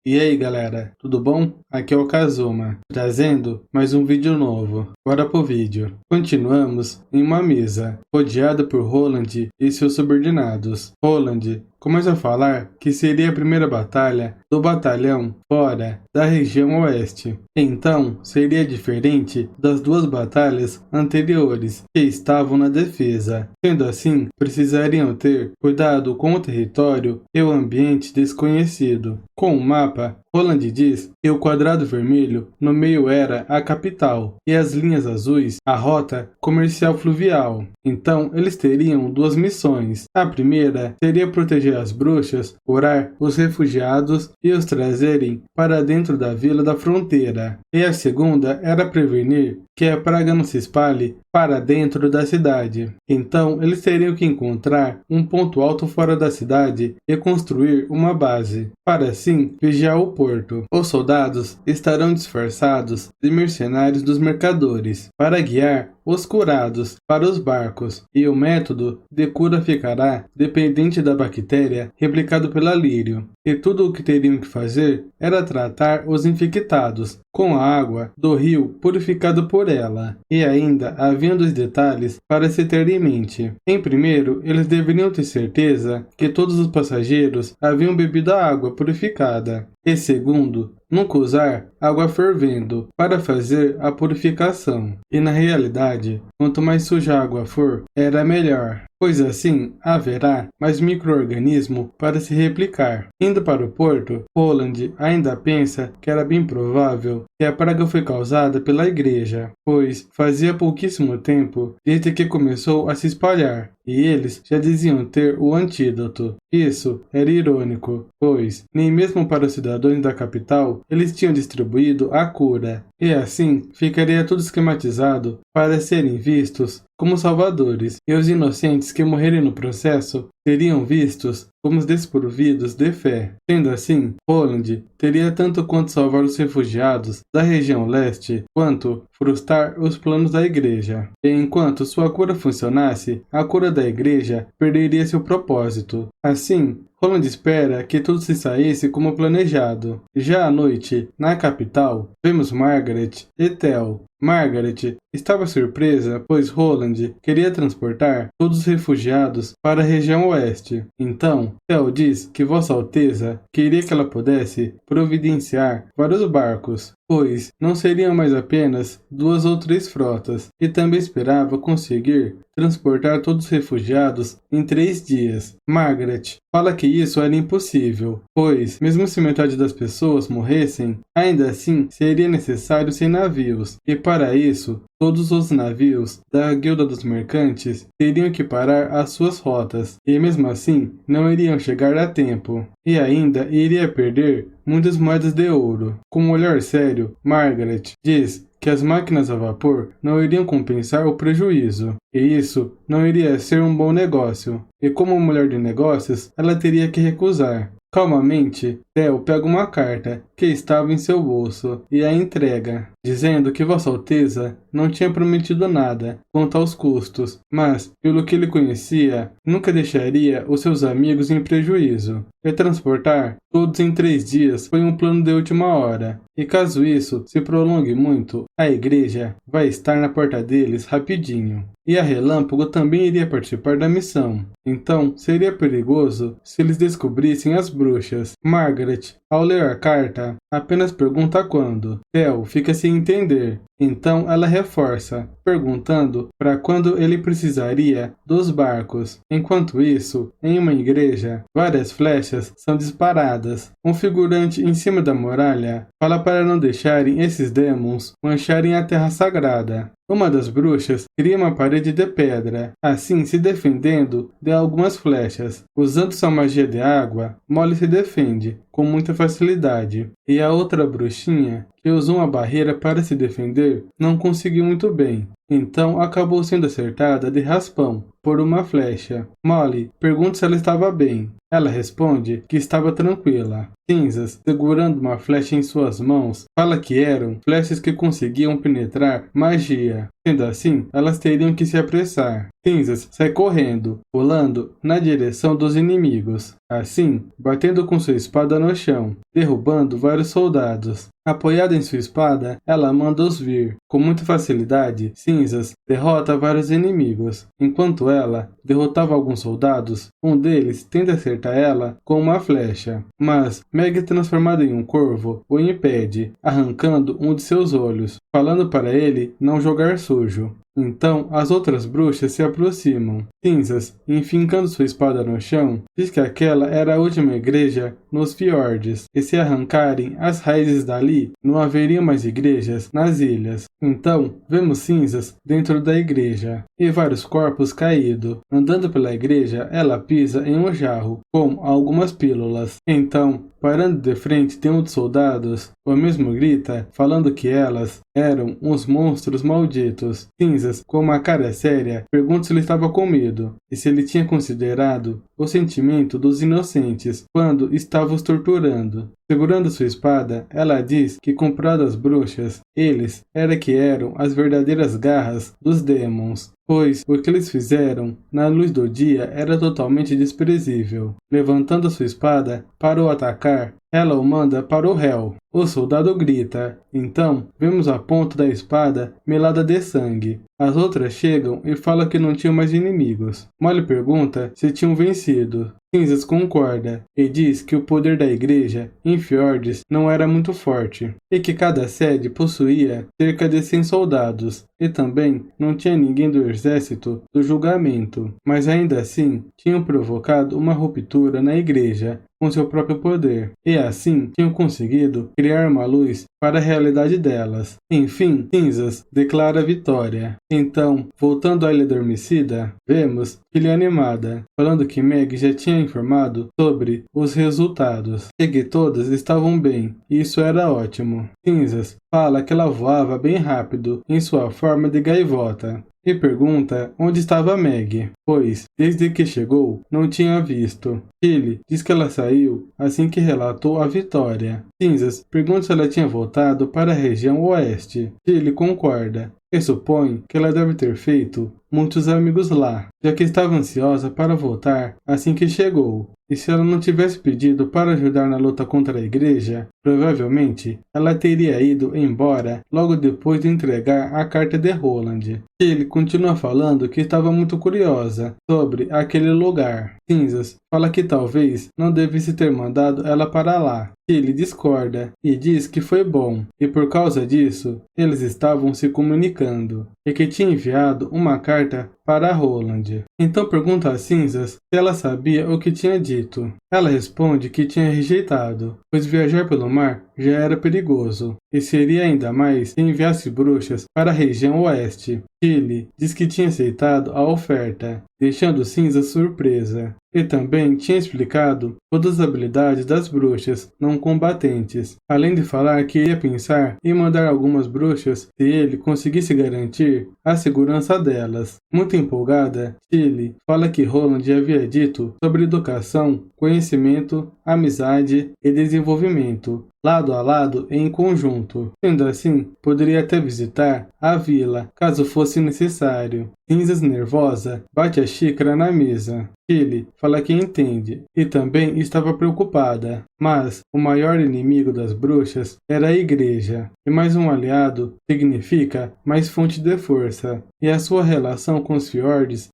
E aí galera, tudo bom? Aqui é o Kazuma, trazendo mais um vídeo novo. Bora pro vídeo. Continuamos em uma mesa, rodeada por Roland e seus subordinados. Roland começa a falar que seria a primeira batalha do batalhão fora da região oeste. Então, seria diferente das duas batalhas anteriores que estavam na defesa. Sendo assim, precisariam ter cuidado com o território e o ambiente desconhecido. Com o mapa, Roland diz que o quadrado vermelho no meio era a capital e as linhas azuis a rota comercial fluvial. Então eles teriam duas missões. A primeira seria proteger as bruxas, curar os refugiados e os trazerem para dentro da vila da fronteira. E a segunda era prevenir que a praga não se espalhe para dentro da cidade. Então eles teriam que encontrar um ponto alto fora da cidade e construir uma base, para assim vigiar o porto. Os soldados estarão disfarçados de mercenários dos mercadores, para guiar os curados para os barcos, e o método de cura ficará dependente da bactéria replicado pela Lírio. E tudo o que teriam que fazer era tratar os infectados com a água do rio purificado por ela. E ainda haviam dois detalhes para se ter em mente. Em primeiro, eles deveriam ter certeza que todos os passageiros haviam bebido a água purificada. E segundo, nunca usar água fervendo para fazer a purificação. E na realidade, quanto mais suja a água for, era melhor, pois assim haverá mais micro-organismo para se replicar. Indo para o porto, Roland ainda pensa que era bem provável que a praga foi causada pela igreja, pois fazia pouquíssimo tempo desde que começou a se espalhar, e eles já diziam ter o antídoto. Isso era irônico, pois nem mesmo para os cidadãos da capital eles tinham distribuído a cura, e assim ficaria tudo esquematizado para serem vistos como salvadores, e os inocentes que morrerem no processo seriam vistos como os desprovidos de fé. Sendo assim, Roland teria tanto quanto salvar os refugiados da região leste, quanto frustrar os planos da igreja. E enquanto sua cura funcionasse, a cura da igreja perderia seu propósito. Assim, Roland espera que tudo se saísse como planejado. Já à noite, na capital, vemos Margaret e Theo. Margaret estava surpresa, pois Roland queria transportar todos os refugiados para a região oeste. Então, Theo diz que Vossa Alteza queria que ela pudesse providenciar vários barcos, pois não seriam mais apenas 2 ou 3 frotas, e também esperava conseguir transportar todos os refugiados em 3 dias. Margaret fala que isso era impossível, pois, mesmo se metade das pessoas morressem, ainda assim seria necessário 100 navios, e para isso, todos os navios da Guilda dos Mercantes teriam que parar as suas rotas, e mesmo assim não iriam chegar a tempo, e ainda iria perder muitas moedas de ouro. Com um olhar sério, Margaret diz que as máquinas a vapor não iriam compensar o prejuízo, e isso não iria ser um bom negócio, e como mulher de negócios, ela teria que recusar. Calmamente, Theo pega uma carta que estava em seu bolso e a entrega, dizendo que Vossa Alteza não tinha prometido nada quanto aos custos, mas, pelo que ele conhecia, nunca deixaria os seus amigos em prejuízo. E transportar todos em 3 dias foi um plano de última hora, e caso isso se prolongue muito, a igreja vai estar na porta deles rapidinho. E a Relâmpago também iria participar da missão. Então, seria perigoso se eles descobrissem as bruxas. Margaret, ao ler a carta, apenas pergunta quando. Theo fica sem entender. Então ela reforça, perguntando para quando ele precisaria dos barcos. Enquanto isso, em uma igreja, várias flechas são disparadas. Um figurante em cima da muralha fala para não deixarem esses demônios mancharem a terra sagrada. Uma das bruxas cria uma parede de pedra, assim se defendendo de algumas flechas. Usando sua magia de água, Molly se defende com muita facilidade. E a outra bruxinha, que usou uma barreira para se defender, não conseguiu muito bem. Então acabou sendo acertada de raspão por uma flecha. Molly pergunta se ela estava bem. Ela responde que estava tranquila. Cinzas, segurando uma flecha em suas mãos, fala que eram flechas que conseguiam penetrar magia. Sendo assim, elas teriam que se apressar. Cinzas sai correndo, pulando na direção dos inimigos, assim, batendo com sua espada no chão, derrubando vários soldados. Apoiada em sua espada, ela manda-os vir. Com muita facilidade, Cinzas derrota vários inimigos. Enquanto ela derrotava alguns soldados, um deles tenta acertar ela com uma flecha. Mas Meg, transformada em um corvo, o impede, arrancando um de seus olhos, falando para ele não jogar sujo. Então, as outras bruxas se aproximam. Cinzas, enfincando sua espada no chão, diz que aquela era a última igreja nos fiordes, e se arrancarem as raízes dali, não haveria mais igrejas nas ilhas. Então, vemos Cinzas dentro da igreja, e vários corpos caídos. Andando pela igreja, ela pisa em um jarro, com algumas pílulas. Então, parando de frente de um dos soldados, o mesmo grita, falando que elas eram uns monstros malditos. Cinzas, com uma cara séria, pergunta se ele estava com medo, e se ele tinha considerado o sentimento dos inocentes quando estava os torturando. Segurando sua espada, ela diz que comprou das bruxas, eles era que eram as verdadeiras garras dos demons, pois o que eles fizeram na luz do dia era totalmente desprezível. Levantando sua espada para o atacar, ela o manda para o réu. O soldado grita. Então, vemos a ponta da espada melada de sangue. As outras chegam e falam que não tinham mais inimigos. Molly pergunta se tinham vencido. Cinzas concorda e diz que o poder da igreja em Fiordes não era muito forte e que cada sede possuía cerca de 100 soldados e também não tinha ninguém do exército do julgamento, mas ainda assim tinham provocado uma ruptura na igreja com seu próprio poder, e assim tinham conseguido criar uma luz para a realidade delas. Enfim, Cinzas declara a vitória. Então, voltando à Ilha Adormecida, vemos filha animada, falando que Meg já tinha informado sobre os resultados, e que todas estavam bem, e isso era ótimo. Cinzas fala que ela voava bem rápido em sua forma de gaivota, e pergunta onde estava Meg, pois, desde que chegou, não tinha visto. Tilly diz que ela saiu assim que relatou a vitória. Cinzas pergunta se ela tinha voltado para a região oeste. Tilly concorda e supõe que ela deve ter feito muitos amigos lá, já que estava ansiosa para voltar assim que chegou. E se ela não tivesse pedido para ajudar na luta contra a igreja, provavelmente ela teria ido embora logo depois de entregar a carta de Roland. Ele continua falando que estava muito curiosa sobre aquele lugar. Cinzas fala que talvez não devesse ter mandado ela para lá. Ele discorda e diz que foi bom, e por causa disso, eles estavam se comunicando, e que tinha enviado uma carta para Roland. Então pergunta a Cinzas se ela sabia o que tinha dito. Ela responde que tinha rejeitado, pois viajar pelo mar já era perigoso, e seria ainda mais se enviasse bruxas para a região oeste. Tilly diz que tinha aceitado a oferta, deixando Cinzas surpresa, e também tinha explicado todas as habilidades das bruxas não combatentes, além de falar que ia pensar em mandar algumas bruxas se ele conseguisse garantir a segurança delas. Muito empolgada, Tilly fala que Roland havia dito sobre educação, conhecimento, amizade e desenvolvimento, lado a lado e em conjunto. Sendo assim, poderia até visitar a vila, caso fosse necessário. Cinzas, nervosa, bate a xícara na mesa. Tilly fala que entende e também estava preocupada, mas o maior inimigo das bruxas era a igreja, e mais um aliado significa mais fonte de força, e a sua relação com os fiordes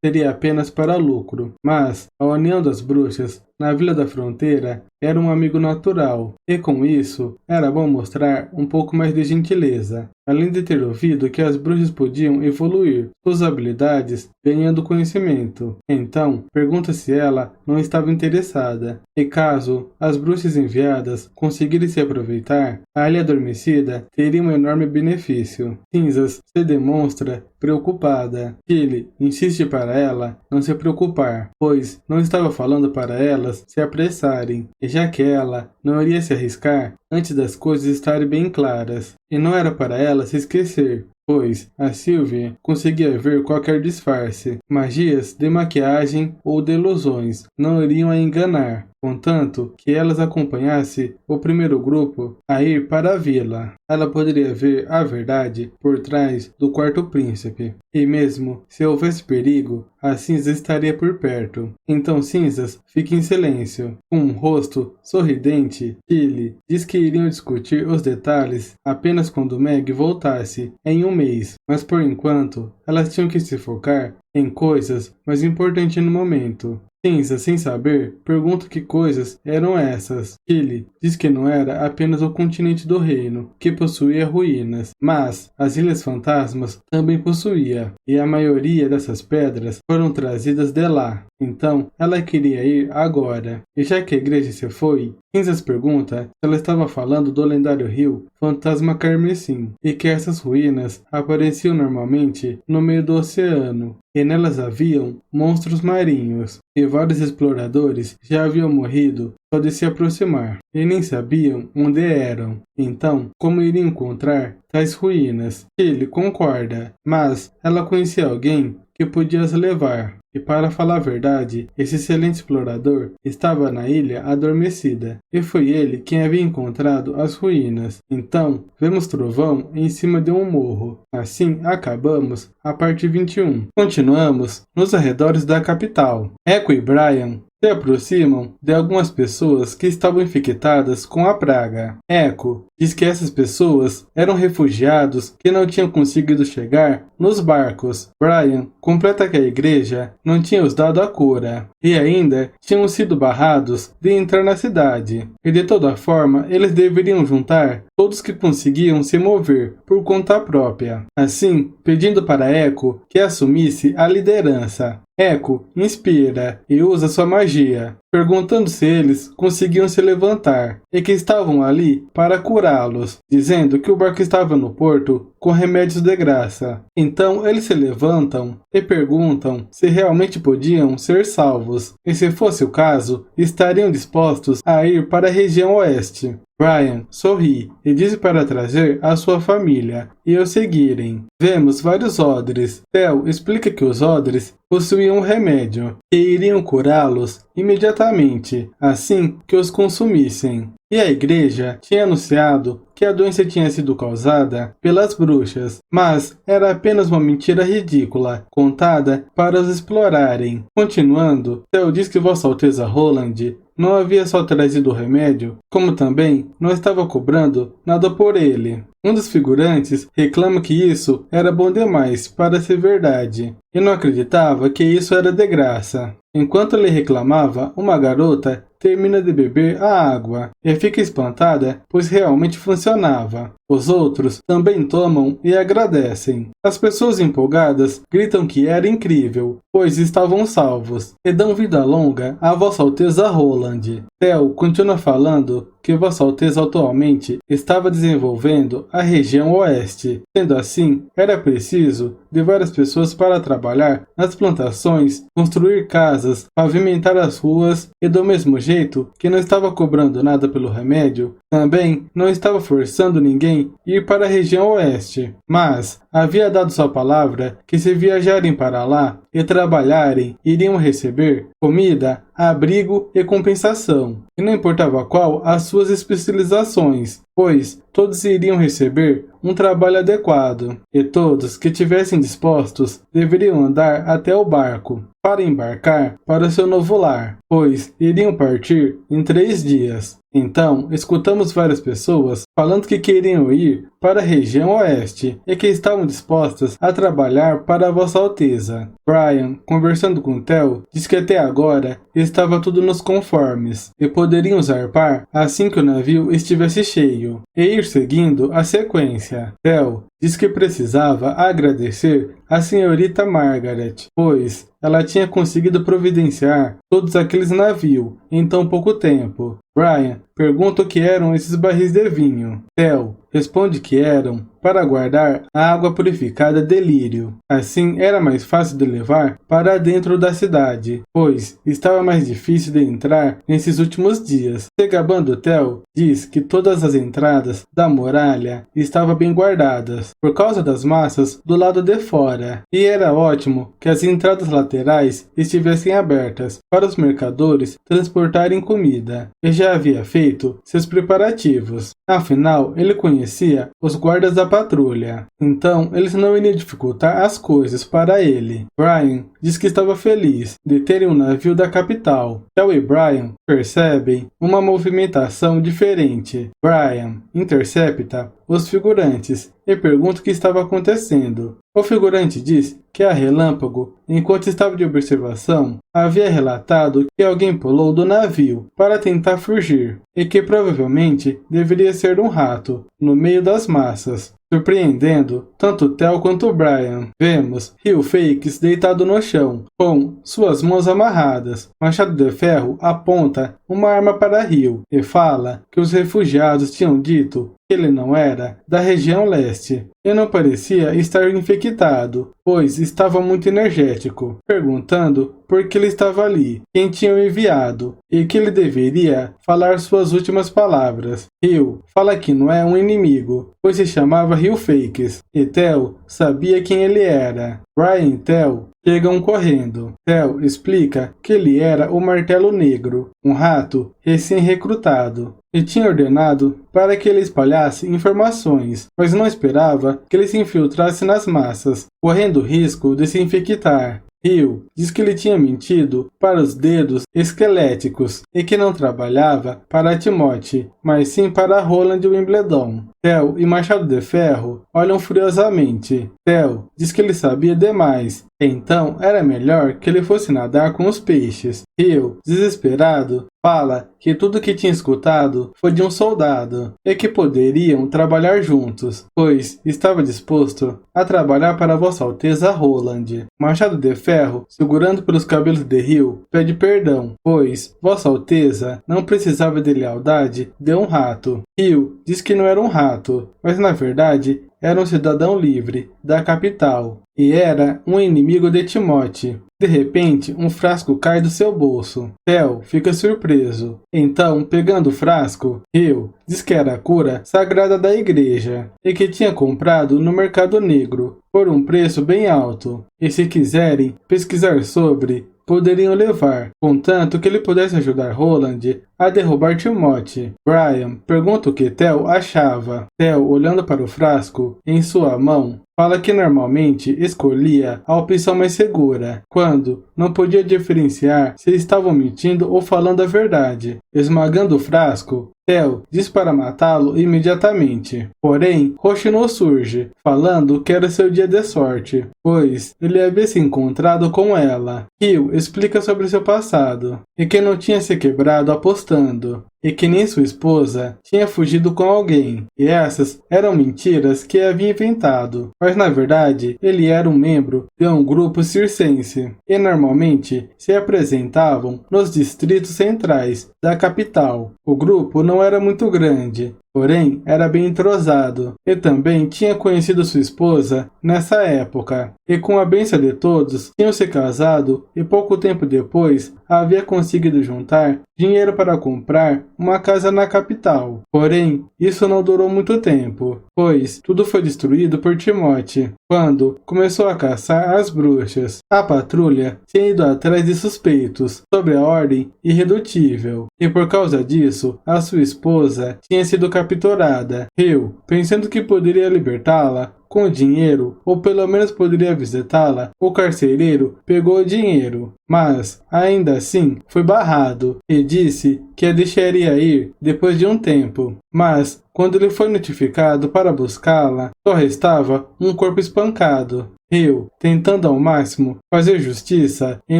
seria apenas para lucro. Mas a união das bruxas na Vila da Fronteira era um amigo natural, e com isso era bom mostrar um pouco mais de gentileza, além de ter ouvido que as bruxas podiam evoluir suas habilidades ganhando conhecimento. Então, pergunta se ela não estava interessada, e caso as bruxas enviadas conseguirem se aproveitar, a Ilha Adormecida teria um enorme benefício. Cinzas se demonstra preocupada. Tilly insiste para ela não se preocupar, pois não estava falando para elas se apressarem, e já que ela não iria se arriscar antes das coisas estarem bem claras, e não era para ela se esquecer, pois a Sylvie conseguia ver qualquer disfarce. Magias de maquiagem ou de ilusões não iriam a enganar, contanto que elas acompanhasse o primeiro grupo a ir para a vila. Ela poderia ver a verdade por trás do quarto príncipe, e mesmo se houvesse perigo, a Cinza estaria por perto. Então Cinzas fica em silêncio, com um rosto sorridente. Tilly diz que iriam discutir os detalhes apenas quando Meg voltasse, em um mês, mas por enquanto elas tinham que se focar em coisas mais importantes no momento. Cinza, sem saber, pergunta que coisas eram essas. Tilly diz que não era apenas o continente do reino, que possuía ruínas, mas as Ilhas Fantasmas também possuía, e a maioria dessas pedras foram trazidas de lá. Então, ela queria ir agora. E já que a igreja se foi, Cinzas pergunta se ela estava falando do lendário rio Fantasma Carmesim, e que essas ruínas apareciam normalmente no meio do oceano, e nelas haviam monstros marinhos, e vários exploradores já haviam morrido só de se aproximar, e nem sabiam onde eram. Então, como iriam encontrar tais ruínas? Ele concorda, mas ela conhecia alguém que podia as levar. E para falar a verdade, esse excelente explorador estava na ilha adormecida, e foi ele quem havia encontrado as ruínas. Então, vemos trovão em cima de um morro. Assim, acabamos a parte 21. Continuamos nos arredores da capital. Echo e Brian se aproximam de algumas pessoas que estavam infectadas com a praga. Echo diz que essas pessoas eram refugiados que não tinham conseguido chegar nos barcos. Brian completa que a igreja não tinha os dado a cura, e ainda tinham sido barrados de entrar na cidade, e de toda forma eles deveriam juntar todos que conseguiam se mover por conta própria, assim pedindo para Echo que assumisse a liderança. Echo inspira e usa sua magia, perguntando se eles conseguiam se levantar e que estavam ali para curá-los, dizendo que o barco estava no porto com remédios de graça. Então eles se levantam e perguntam se realmente podiam ser salvos, e se fosse o caso, estariam dispostos a ir para a região oeste. Brian sorri e diz para trazer a sua família e o seguirem. Vemos vários odres. Theo explica que os odres possuíam um remédio e iriam curá-los imediatamente, assim que os consumissem. E a igreja tinha anunciado que a doença tinha sido causada pelas bruxas, mas era apenas uma mentira ridícula, contada para os explorarem. Continuando, Theo diz que Vossa Alteza Roland não havia só trazido o remédio, como também não estava cobrando nada por ele. Um dos figurantes reclama que isso era bom demais para ser verdade, e não acreditava que isso era de graça. Enquanto ele reclamava, uma garota termina de beber a água e fica espantada, pois realmente funcionava. Os outros também tomam e agradecem. As pessoas empolgadas gritam que era incrível, pois estavam salvos, e dão vida longa a Vossa Alteza Roland. Theo continua falando que Vossa Alteza atualmente estava desenvolvendo a região oeste. Sendo assim, era preciso de várias pessoas para trabalhar nas plantações, construir casas, pavimentar as ruas, e do mesmo jeito que não estava cobrando nada pelo remédio, também não estava forçando ninguém a ir para a região oeste, mas havia dado sua palavra que se viajarem para lá e trabalharem, iriam receber comida, abrigo e compensação, e não importava qual as suas especializações, pois todos iriam receber um trabalho adequado, e todos que tivessem dispostos deveriam andar até o barco para embarcar para seu novo lar, pois iriam partir em 3 dias. Então, escutamos várias pessoas falando que queriam ir para a região oeste e que estavam dispostas a trabalhar para a Vossa Alteza. Brian, conversando com Theo, diz que até agora estava tudo nos conformes e poderiam zarpar assim que o navio estivesse cheio e ir seguindo a sequência. Theo diz que precisava agradecer a senhorita Margaret, pois ela tinha conseguido providenciar todos aqueles navios em tão pouco tempo. Brian pergunta o que eram esses barris de vinho. Theo responde que eram para guardar a água purificada de Lírio. Assim era mais fácil de levar para dentro da cidade, pois estava mais difícil de entrar nesses últimos dias. Se gabando, Theo diz que todas as entradas da muralha estavam bem guardadas, por causa das massas do lado de fora, e era ótimo que as entradas laterais estivessem abertas para os mercadores transportarem comida, e já havia feito seus preparativos. Afinal, ele conhecia os guardas da patrulha, então eles não iriam dificultar as coisas para ele. Brian diz que estava feliz de terem um navio da capital. Theo e Brian percebem uma movimentação diferente. Brian intercepta os figurantes e pergunta o que estava acontecendo. O figurante diz que a Relâmpago, enquanto estava de observação, havia relatado que alguém pulou do navio para tentar fugir e que provavelmente deveria ser um rato no meio das massas, surpreendendo tanto Theo quanto Brian. Vemos Rio Fakes deitado no chão, com suas mãos amarradas. Machado de Ferro aponta uma arma para Rio e fala que os refugiados tinham dito que ele não era da região leste e não parecia estar infectado, pois estava muito energético, perguntando por que ele estava ali, quem tinha o enviado, e que ele deveria falar suas últimas palavras. Rio fala que não é um inimigo, pois se chamava Rio Fakes, e Theo sabia quem ele era. Brian e Theo chegam correndo. Theo explica que ele era o Martelo Negro, um rato recém-recrutado, e tinha ordenado para que ele espalhasse informações, mas não esperava que ele se infiltrasse nas massas, correndo o risco de se infectar. Rio diz que ele tinha mentido para os dedos esqueléticos e que não trabalhava para Timothy, mas sim para Roland Wimbledon. Theo e Machado de Ferro olham furiosamente. Theo diz que ele sabia demais, então era melhor que ele fosse nadar com os peixes. Rio, desesperado, fala que tudo que tinha escutado foi de um soldado e que poderiam trabalhar juntos, pois estava disposto a trabalhar para Vossa Alteza Roland. Machado de Ferro, segurando pelos cabelos de Rio, pede perdão, pois Vossa Alteza não precisava de lealdade de um rato. Rio diz que não era um rato, mas na verdade era um cidadão livre da capital e era um inimigo de Timothy. De repente, um frasco cai do seu bolso. Theo fica surpreso. Então, pegando o frasco, Rio diz que era a cura sagrada da igreja e que tinha comprado no mercado negro por um preço bem alto. E se quiserem pesquisar sobre, poderiam levar, contanto que ele pudesse ajudar Roland a derrubar Timothy. Brian pergunta o que Theo achava. Theo, olhando para o frasco em sua mão, fala que normalmente escolhia a opção mais segura, quando não podia diferenciar se estavam mentindo ou falando a verdade. Esmagando o frasco, Theo diz para matá-lo imediatamente. Porém, Hoshino surge, falando que era seu dia de sorte, pois ele havia se encontrado com ela. Rio explica sobre seu passado, e que não tinha se quebrado apostando, e que nem sua esposa tinha fugido com alguém, e essas eram mentiras que havia inventado, mas na verdade ele era um membro de um grupo circense, e normalmente se apresentavam nos distritos centrais da capital. O grupo não era muito grande, porém era bem entrosado, e também tinha conhecido sua esposa nessa época, e com a bênção de todos tinham se casado e pouco tempo depois havia conseguido juntar dinheiro para comprar uma casa na capital. Porém, isso não durou muito tempo, pois tudo foi destruído por Timothy, quando começou a caçar as bruxas. A patrulha tinha ido atrás de suspeitos sobre a ordem irredutível, e por causa disso, a sua esposa tinha sido capturada. Rio, pensando que poderia libertá-la com o dinheiro, ou pelo menos poderia visitá-la, o carcereiro pegou o dinheiro, mas ainda assim foi barrado e disse que a deixaria ir depois de um tempo. Mas quando ele foi notificado para buscá-la, só restava um corpo espancado. Hill, tentando ao máximo fazer justiça em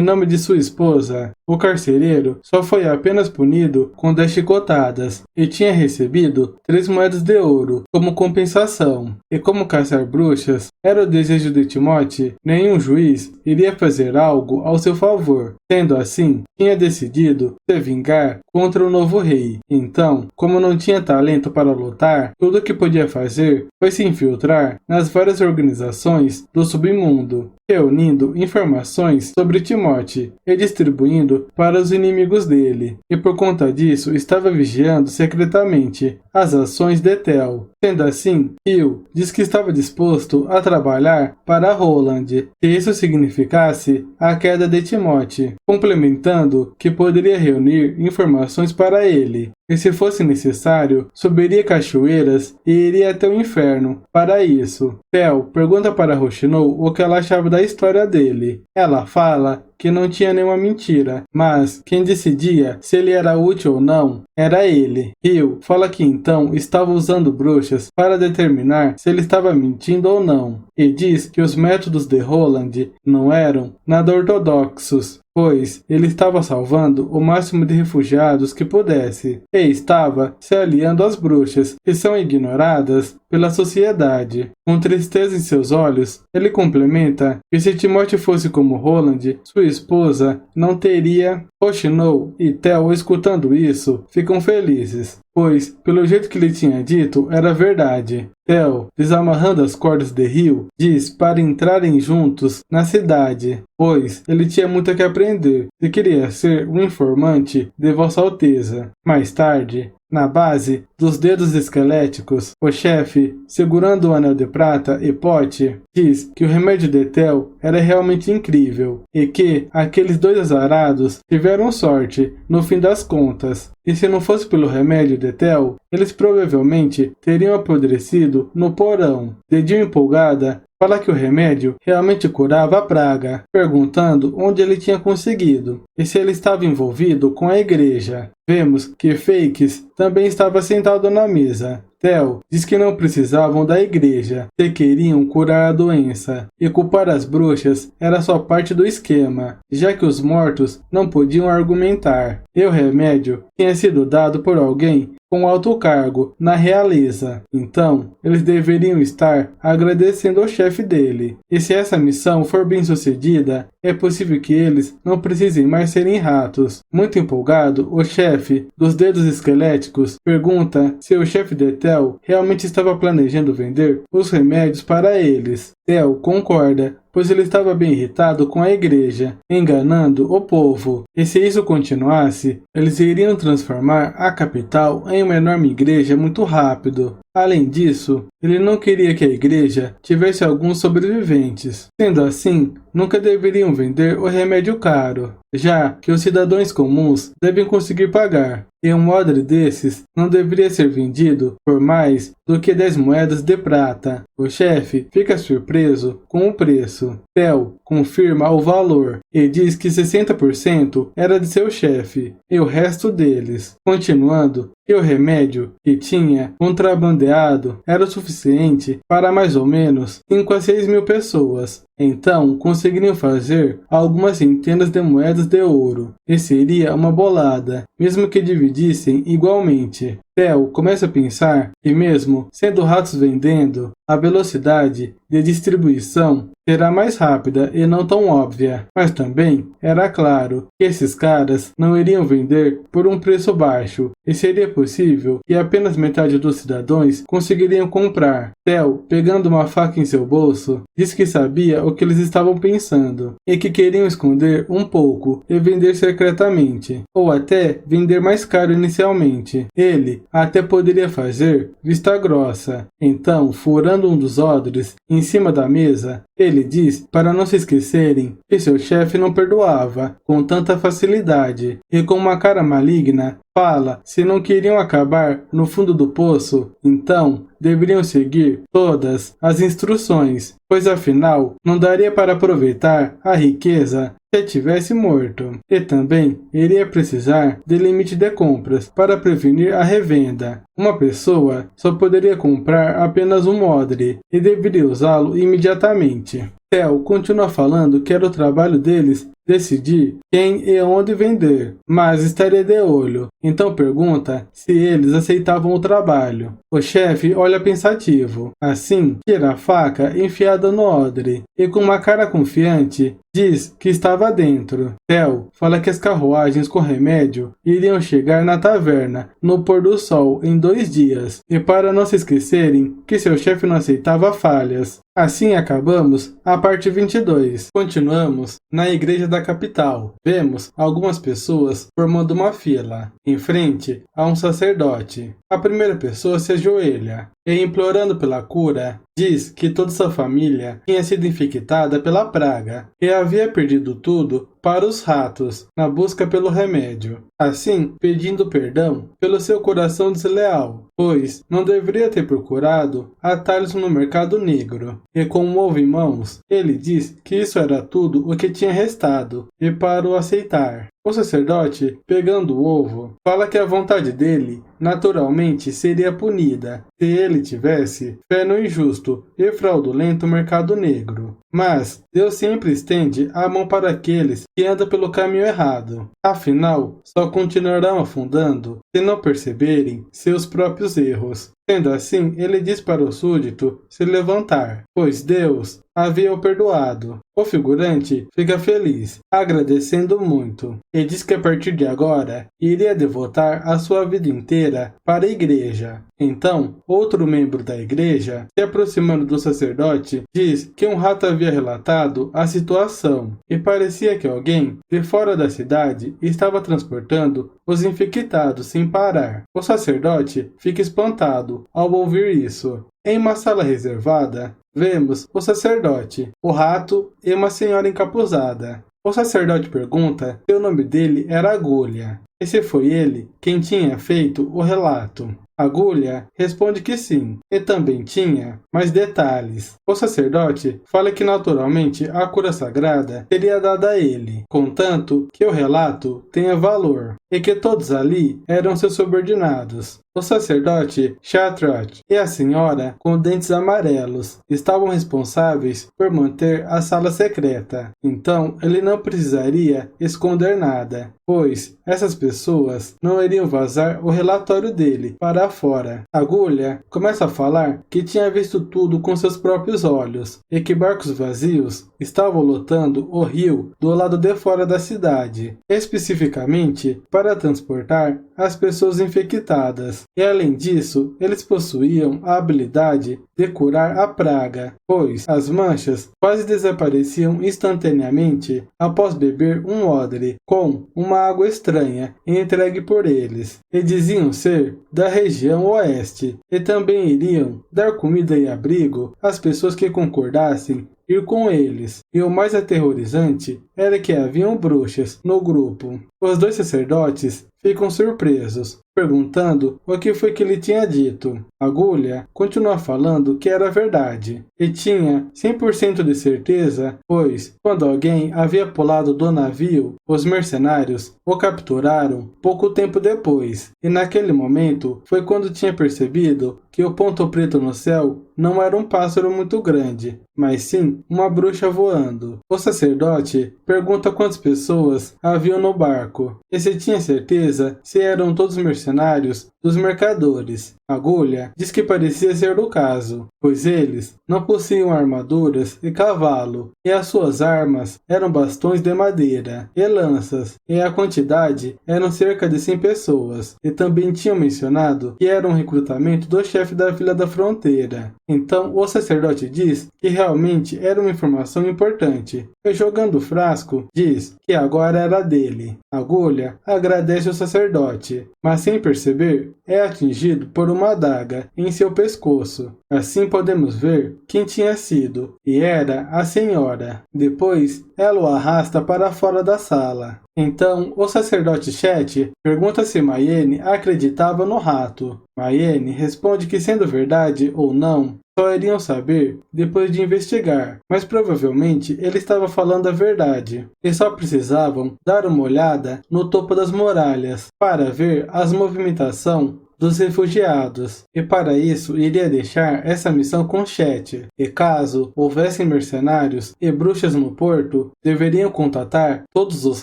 nome de sua esposa, o carcereiro só foi apenas punido com 10 chicotadas e tinha recebido 3 moedas de ouro como compensação. E como caçar bruxas era o desejo de Timóteo, nenhum juiz iria fazer algo ao seu favor. Sendo assim, tinha decidido se vingar contra o novo rei. Então, como não tinha talento para lutar, tudo o que podia fazer foi se infiltrar nas várias organizações do submundo, reunindo informações sobre Timóteo e distribuindo para os inimigos dele, e por conta disso estava vigiando secretamente as ações de Tel. Sendo assim, Hill diz que estava disposto a trabalhar para Roland, se isso significasse a queda de Timóteo, complementando que poderia reunir informações para ele. E se fosse necessário, subiria cachoeiras e iria até o inferno. Para isso, Tel pergunta para Rochinol o que ela achava da história dele. Ela fala que não tinha nenhuma mentira, mas quem decidia se ele era útil ou não era ele. Hill fala que então estava usando bruxas para determinar se ele estava mentindo ou não, e diz que os métodos de Roland não eram nada ortodoxos, pois ele estava salvando o máximo de refugiados que pudesse, e estava se aliando às bruxas, que são ignoradas pela sociedade. Com tristeza em seus olhos, ele complementa que se Timóteo fosse como Roland, sua esposa não teria. Rochinol e Tel, escutando isso, ficam felizes, pois, pelo jeito que ele tinha dito, era verdade. Tel, desamarrando as cordas de Hill, diz para entrarem juntos na cidade, pois ele tinha muito a que aprender e queria ser um informante de Vossa Alteza. Mais tarde, na base dos dedos esqueléticos, o chefe, segurando o anel de prata e pote, diz que o remédio de Tel era realmente incrível e que aqueles 2 azarados tiveram sorte no fim das contas. E se não fosse pelo remédio de Tel, eles provavelmente teriam apodrecido no porão. Dedinho empolgada, fala que o remédio realmente curava a praga, perguntando onde ele tinha conseguido e se ele estava envolvido com a igreja. Vemos que Fakes também estava sentado na mesa. Tel diz que não precisavam da igreja se queriam curar a doença, e culpar as bruxas era só parte do esquema, já que os mortos não podiam argumentar, e o remédio tinha sido dado por alguém com alto cargo na realeza. Então, eles deveriam estar agradecendo ao chefe dele. E se essa missão for bem sucedida, é possível que eles não precisem mais serem ratos. Muito empolgado, o chefe dos dedos esqueléticos pergunta se o chefe de Tel realmente estava planejando vender os remédios para eles. Tel concorda, pois ele estava bem irritado com a igreja, enganando o povo. E se isso continuasse, eles iriam transformar a capital em uma enorme igreja muito rápido. Além disso, ele não queria que a igreja tivesse alguns sobreviventes. Sendo assim, nunca deveriam vender o remédio caro, já que os cidadãos comuns devem conseguir pagar, e um odre desses não deveria ser vendido por mais do que 10 moedas de prata. O chefe fica surpreso com o preço. Tel confirma o valor e diz que 60% era de seu chefe e o resto deles, continuando que o remédio que tinha contrabandeado era o suficiente para mais ou menos 5 a 6 mil pessoas. Então, conseguiriam fazer algumas centenas de moedas de ouro, e seria uma bolada, mesmo que dividissem igualmente. Tel começa a pensar que mesmo sendo ratos vendendo, a velocidade de distribuição será mais rápida e não tão óbvia, mas também era claro que esses caras não iriam vender por um preço baixo, e seria possível que apenas metade dos cidadãos conseguiriam comprar. Tel, pegando uma faca em seu bolso, diz que sabia o que eles estavam pensando, e que queriam esconder um pouco e vender secretamente, ou até vender mais caro inicialmente. Ele até poderia fazer vista grossa. Então, furando um dos odres em cima da mesa, ele diz para não se esquecerem que seu chefe não perdoava com tanta facilidade, e com uma cara maligna, fala se não queriam acabar no fundo do poço, então deveriam seguir todas as instruções, pois afinal não daria para aproveitar a riqueza se tivesse morto. E também iria precisar de limite de compras para prevenir a revenda. Uma pessoa só poderia comprar apenas um odre e deveria usá-lo imediatamente. Theo continua falando que era o trabalho deles decidir quem e onde vender, mas estaria de olho. Então pergunta se eles aceitavam o trabalho. O chefe olha pensativo. Assim, tira a faca enfiada no odre e com uma cara confiante diz que estava dentro. Theo fala que as carruagens com remédio iriam chegar na taverna no pôr do sol em 2 dias, e para não se esquecerem que seu chefe não aceitava falhas. Assim acabamos a parte 22. Continuamos na igreja da capital. Vemos algumas pessoas formando uma fila, em frente a um sacerdote. A primeira pessoa se ajoelha e, implorando pela cura, diz que toda sua família tinha sido infectada pela praga e havia perdido tudo para os ratos, na busca pelo remédio. Assim, pedindo perdão pelo seu coração desleal, pois não deveria ter procurado atalhos no mercado negro. E com um ovo em mãos, ele diz que isso era tudo o que tinha restado, e para o aceitar. O sacerdote, pegando o ovo, fala que a vontade dele naturalmente seria punida se ele tivesse fé no injusto e fraudulento mercado negro. Mas Deus sempre estende a mão para aqueles que andam pelo caminho errado. Afinal, só continuarão afundando se não perceberem seus próprios erros. Sendo assim, ele diz para o súdito se levantar, pois Deus havia o perdoado. O figurante fica feliz, agradecendo muito, e diz que a partir de agora iria devotar a sua vida inteira para a igreja. Então, outro membro da igreja, se aproximando do sacerdote, diz que um rato havia relatado a situação, e parecia que alguém de fora da cidade estava transportando os infectados sem parar. O sacerdote fica espantado ao ouvir isso. Em uma sala reservada, vemos o sacerdote, o rato e uma senhora encapuzada. O sacerdote pergunta se o nome dele era Agulha, e se foi ele quem tinha feito o relato. Agulha responde que sim, e também tinha mais detalhes. O sacerdote fala que naturalmente a cura sagrada seria dada a ele, contanto que o relato tenha valor, e que todos ali eram seus subordinados. O sacerdote Chartrot e a senhora com dentes amarelos estavam responsáveis por manter a sala secreta, então ele não precisaria esconder nada, pois essas pessoas não iriam vazar o relatório dele para fora. Agulha começa a falar que tinha visto tudo com seus próprios olhos e que barcos vazios estavam lotando o rio do lado de fora da cidade, especificamente para transportar as pessoas infectadas. E além disso, eles possuíam a habilidade de curar a praga, pois as manchas quase desapareciam instantaneamente após beber um odre com uma água estranha entregue por eles, e diziam ser da região oeste, e também iriam dar comida e abrigo às pessoas que concordassem ir com eles. E o mais aterrorizante era que haviam bruxas no grupo. Os 2 sacerdotes ficam surpresos, perguntando o que foi que ele tinha dito. Agulha continua falando que era verdade, e tinha 100% de certeza, pois, quando alguém havia pulado do navio, os mercenários o capturaram pouco tempo depois, e naquele momento foi quando tinha percebido que o ponto preto no céu não era um pássaro muito grande, mas sim uma bruxa voando. O sacerdote pergunta quantas pessoas haviam no barco, e se tinha certeza se eram todos mercenários dos mercadores. Agulha diz que parecia ser o caso, pois eles não possuíam armaduras e cavalo, e as suas armas eram bastões de madeira e lanças, e a quantidade eram cerca de 100 pessoas, e também tinham mencionado que era um recrutamento do chefe da Vila da Fronteira. Então o sacerdote diz que realmente era uma informação importante, e jogando o frasco, diz que agora era dele. Agulha agradece ao sacerdote, mas sem perceber é atingido por uma adaga em seu pescoço. Assim podemos ver quem tinha sido, e era a senhora. Depois, ela o arrasta para fora da sala. Então, o sacerdote Chet pergunta se Mayene acreditava no rato. Mayene responde que, sendo verdade ou não, só iriam saber depois de investigar, mas provavelmente ele estava falando a verdade. E só precisavam dar uma olhada no topo das muralhas para ver as movimentação dos refugiados, e para isso iria deixar essa missão com Chet. E caso houvessem mercenários e bruxas no porto, deveriam contatar todos os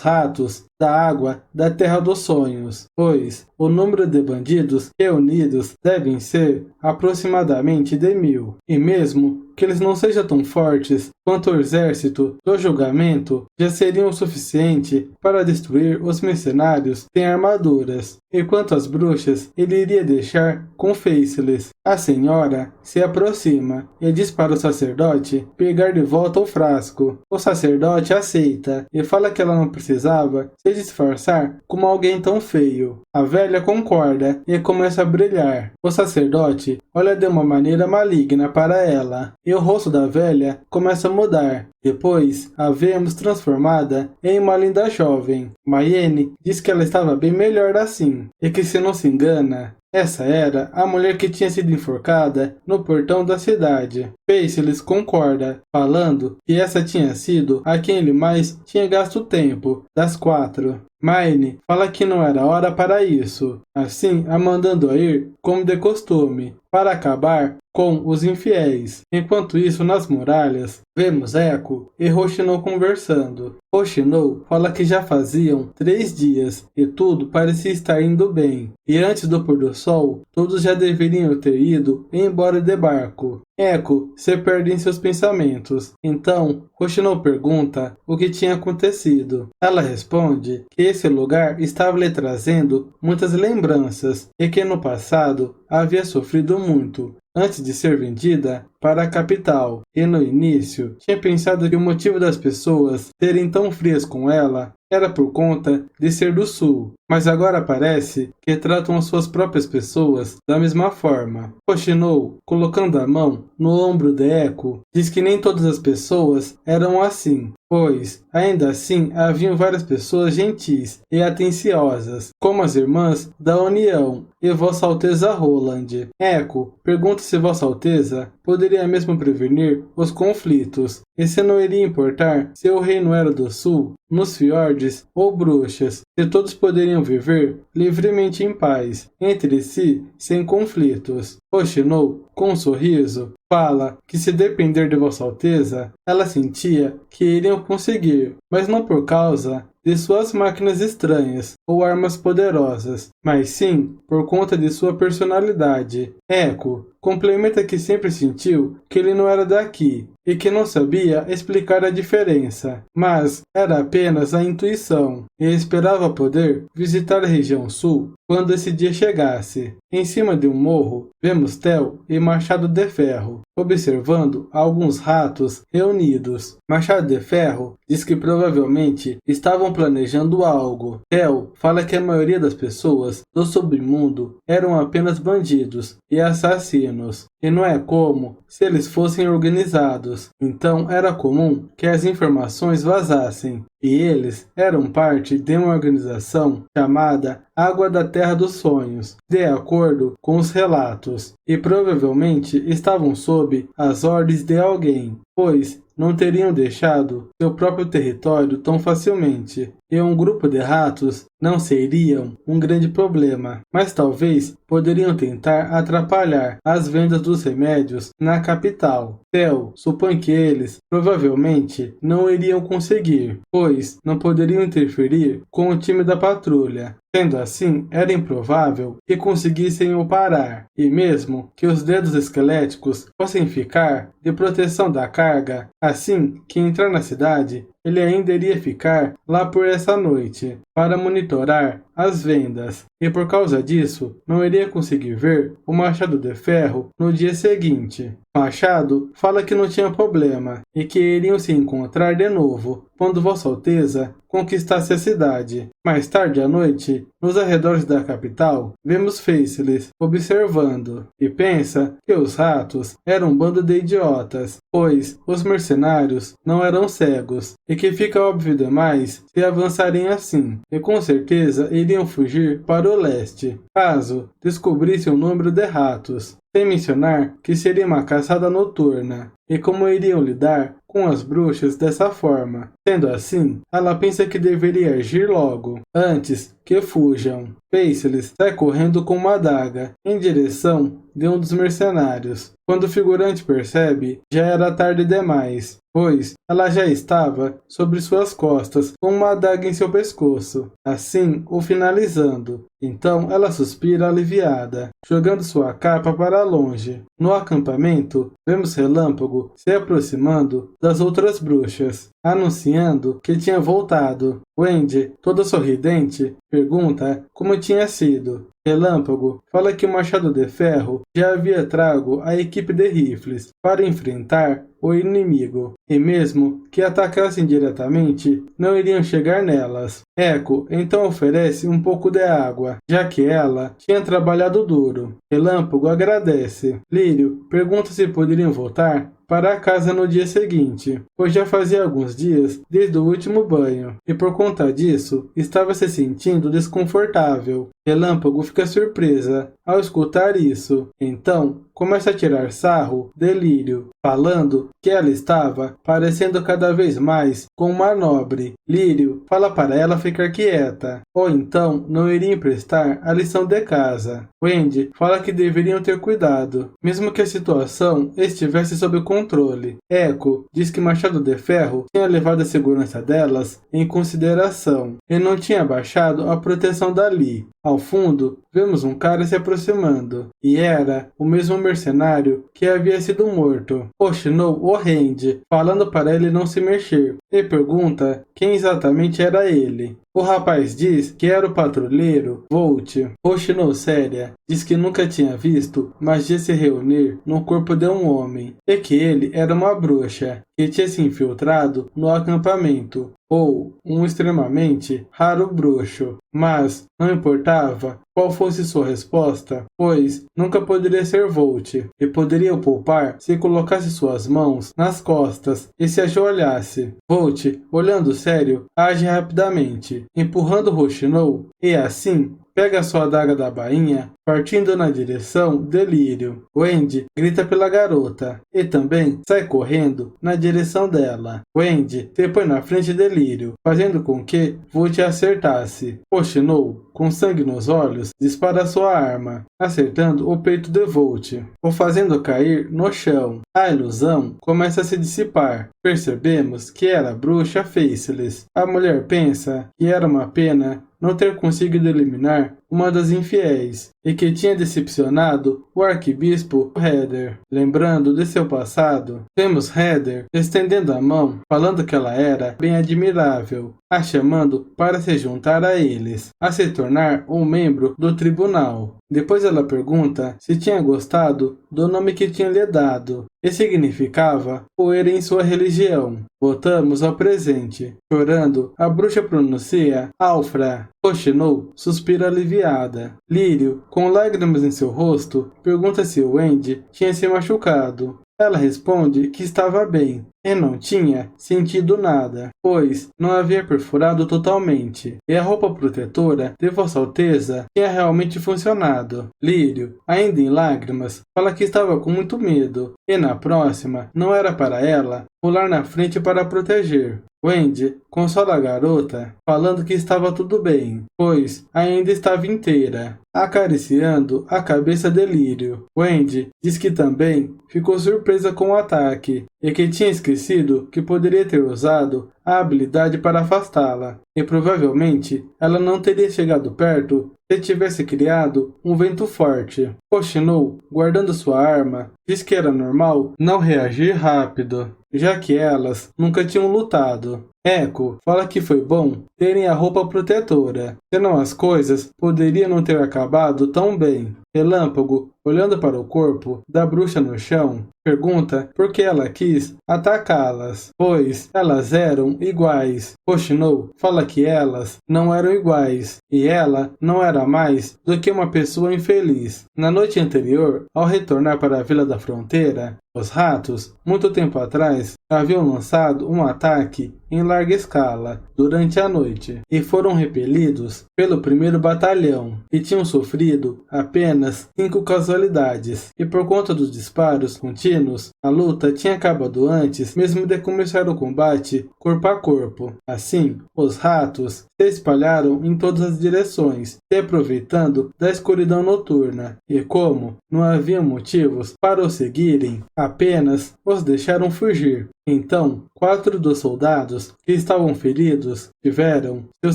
ratos da água da Terra dos Sonhos, pois o número de bandidos reunidos devem ser aproximadamente de 1000, e mesmo que eles não sejam tão fortes quanto o exército do julgamento, já seriam o suficiente para destruir os mercenários sem armaduras. E quanto às bruxas, ele iria deixar com Faceless. A senhora se aproxima e diz para o sacerdote pegar de volta o frasco. O sacerdote aceita e fala que ela não precisava se disfarçar como alguém tão feio. A velha concorda e começa a brilhar. O sacerdote olha de uma maneira maligna para ela, e o rosto da velha começa a mudar. Depois, a vemos transformada em uma linda jovem. Mayene diz que ela estava bem melhor assim, e que, se não se engana, essa era a mulher que tinha sido enforcada no portão da cidade. Faceless concorda, falando que essa tinha sido a quem ele mais tinha gasto tempo, das 4. Mayene fala que não era hora para isso, assim a mandando a ir como de costume, para acabar com os infiéis. Enquanto isso, nas muralhas, vemos Echo e Roshinou conversando. Roshinou fala que já faziam 3 dias e tudo parecia estar indo bem, e antes do pôr do sol, todos já deveriam ter ido embora de barco. Echo se perde em seus pensamentos. Então, Roshinou pergunta o que tinha acontecido. Ela responde que esse lugar estava lhe trazendo muitas lembranças e que no passado havia sofrido muito antes de ser vendida para a capital, e no início tinha pensado que o motivo das pessoas serem tão frias com ela era por conta de ser do sul, mas agora parece que tratam as suas próprias pessoas da mesma forma. Roshinou, colocando a mão no ombro de Echo, diz que nem todas as pessoas eram assim, pois, ainda assim, haviam várias pessoas gentis e atenciosas, como as irmãs da União e Vossa Alteza Roland. Echo pergunta se Vossa Alteza poderia mesmo prevenir os conflitos, e se não iria importar se o reino era do sul, nos fiordes ou bruxas, se todos poderiam viver livremente em paz, entre si, sem conflitos. Roshinou, com um sorriso, fala que, se depender de Vossa Alteza, ela sentia que iriam conseguir, mas não por causa de suas máquinas estranhas ou armas poderosas, mas sim por conta de sua personalidade. Echo complementa que sempre sentiu que ele não era daqui e que não sabia explicar a diferença, mas era apenas a intuição, e esperava poder visitar a região sul quando esse dia chegasse. Em cima de um morro, vemos Tel e Machado de Ferro, observando alguns ratos reunidos. Machado de Ferro diz que provavelmente estavam planejando algo. Tel fala que a maioria das pessoas do submundo eram apenas bandidos e assassinos, e não é como se eles fossem organizados. Então era comum que as informações vazassem, e eles eram parte de uma organização chamada Água da Terra dos Sonhos, de acordo com os relatos, e provavelmente estavam sob as ordens de alguém, pois não teriam deixado seu próprio território tão facilmente, e um grupo de ratos não seriam um grande problema, mas talvez poderiam tentar atrapalhar as vendas dos remédios na capital. Tel supõe que eles provavelmente não iriam conseguir, pois não poderiam interferir com o time da patrulha. Sendo assim, era improvável que conseguissem o parar, e mesmo que os dedos esqueléticos fossem ficar de proteção da carga, assim que entrar na cidade, ele ainda iria ficar lá por essa noite, para monitorar as vendas, e por causa disso, não iria conseguir ver o Machado de Ferro no dia seguinte. Machado fala que não tinha problema, e que iriam se encontrar de novo, quando Vossa Alteza conquistasse a cidade. Mais tarde à noite, nos arredores da capital, vemos Faceless observando e pensa que os ratos eram um bando de idiotas, pois os mercenários não eram cegos, e que fica óbvio demais se avançarem assim, e com certeza iriam fugir para o leste, caso descobrissem o número de ratos, sem mencionar que seria uma caçada noturna, e como iriam lidar com as bruxas dessa forma. Sendo assim, ela pensa que deveria agir logo, antes que fujam. Faceless sai correndo com uma adaga em direção de um dos mercenários. Quando o figurante percebe, já era tarde demais, pois ela já estava sobre suas costas com uma adaga em seu pescoço, assim o finalizando. Então ela suspira aliviada, jogando sua capa para longe. No acampamento, vemos Relâmpago se aproximando das outras bruxas, anunciando que tinha voltado. Wendy, toda sorridente, pergunta como tinha sido. Relâmpago fala que o Machado de Ferro já havia trago a equipe de rifles para enfrentar o inimigo, e mesmo que atacassem diretamente, não iriam chegar nelas. Echo então oferece um pouco de água, já que ela tinha trabalhado duro. Relâmpago agradece. Lírio pergunta se poderiam voltar para casa no dia seguinte, pois já fazia alguns dias desde o último banho, e por conta disso estava se sentindo desconfortável. Relâmpago fica surpresa ao escutar isso, então começa a tirar sarro de Lírio, falando que ela estava parecendo cada vez mais com uma nobre. Lírio fala para ela ficar quieta, ou então não iria emprestar a lição de casa. Wendy fala que deveriam ter cuidado, mesmo que a situação estivesse sob controle. Echo diz que Machado de Ferro tinha levado a segurança delas em consideração e não tinha baixado a proteção dali. Ao fundo, vemos um cara se aproximando, e era o mesmo mercenário que havia sido morto. Hoshino o rende, falando para ele não se mexer, e pergunta quem exatamente era ele. O rapaz diz que era o patrulheiro Volt. Hoshino séria diz que nunca tinha visto magia se reunir no corpo de um homem, e que ele era uma bruxa que tinha se infiltrado no acampamento, ou um extremamente raro bruxo. Mas não importava qual fosse sua resposta, pois nunca poderia ser Volt, e poderia o poupar se colocasse suas mãos nas costas e se ajoelhasse. Volt, olhando sério, age rapidamente, empurrando Hoshino, e assim pega sua adaga da bainha, partindo na direção de Lírio. Wendy grita pela garota, e também sai correndo na direção dela. Wendy se põe na frente de Lírio, fazendo com que Volt acertasse. Hoshino, com sangue nos olhos, dispara sua arma, acertando o peito de Volt, o fazendo cair no chão. A ilusão começa a se dissipar. Percebemos que era a bruxa Faceless. A mulher pensa que era uma pena não ter conseguido eliminar uma das infiéis, e que tinha decepcionado o arquebispo Heather. Lembrando de seu passado, vemos Heather estendendo a mão, falando que ela era bem admirável, a chamando para se juntar a eles, a se tornar um membro do tribunal. Depois ela pergunta se tinha gostado do nome que tinha lhe dado, e significava poeira em sua religião. Voltamos ao presente. Chorando, a bruxa pronuncia Alfra. Hoshino suspira aliviada. Lírio, com lágrimas em seu rosto, pergunta se Wendy tinha se machucado. Ela responde que estava bem, e não tinha sentido nada, pois não havia perfurado totalmente, e a roupa protetora de Vossa Alteza tinha realmente funcionado. Lírio, ainda em lágrimas, fala que estava com muito medo, e na próxima não era para ela pular na frente para proteger. Wendy consola a garota, falando que estava tudo bem, pois ainda estava inteira, acariciando a cabeça de Lírio. Wendy diz que também ficou surpresa com o ataque, e que tinha esquecido que poderia ter usado a habilidade para afastá-la, e provavelmente ela não teria chegado perto se tivesse criado um vento forte. Hoshino, guardando sua arma, diz que era normal não reagir rápido. já que elas nunca tinham lutado. Echo fala que foi bom terem a roupa protetora, senão as coisas poderiam não ter acabado tão bem. Relâmpago, olhando para o corpo da bruxa no chão, pergunta por que ela quis atacá-las, pois elas eram iguais. Roshinou fala que elas não eram iguais, e ela não era mais do que uma pessoa infeliz. Na noite anterior, ao retornar para a Vila da Fronteira, os ratos, muito tempo atrás, haviam lançado um ataque em larga escala durante a noite e foram repelidos pelo 1º Batalhão, e tinham sofrido apenas 5 casualidades. E por conta dos disparos contínuos, a luta tinha acabado antes mesmo de começar o combate corpo a corpo. Assim, os ratos se espalharam em todas as direções, se aproveitando da escuridão noturna, e como não havia motivos para os seguirem, apenas os deixaram fugir. Então, 4 dos soldados que estavam feridos tiveram seus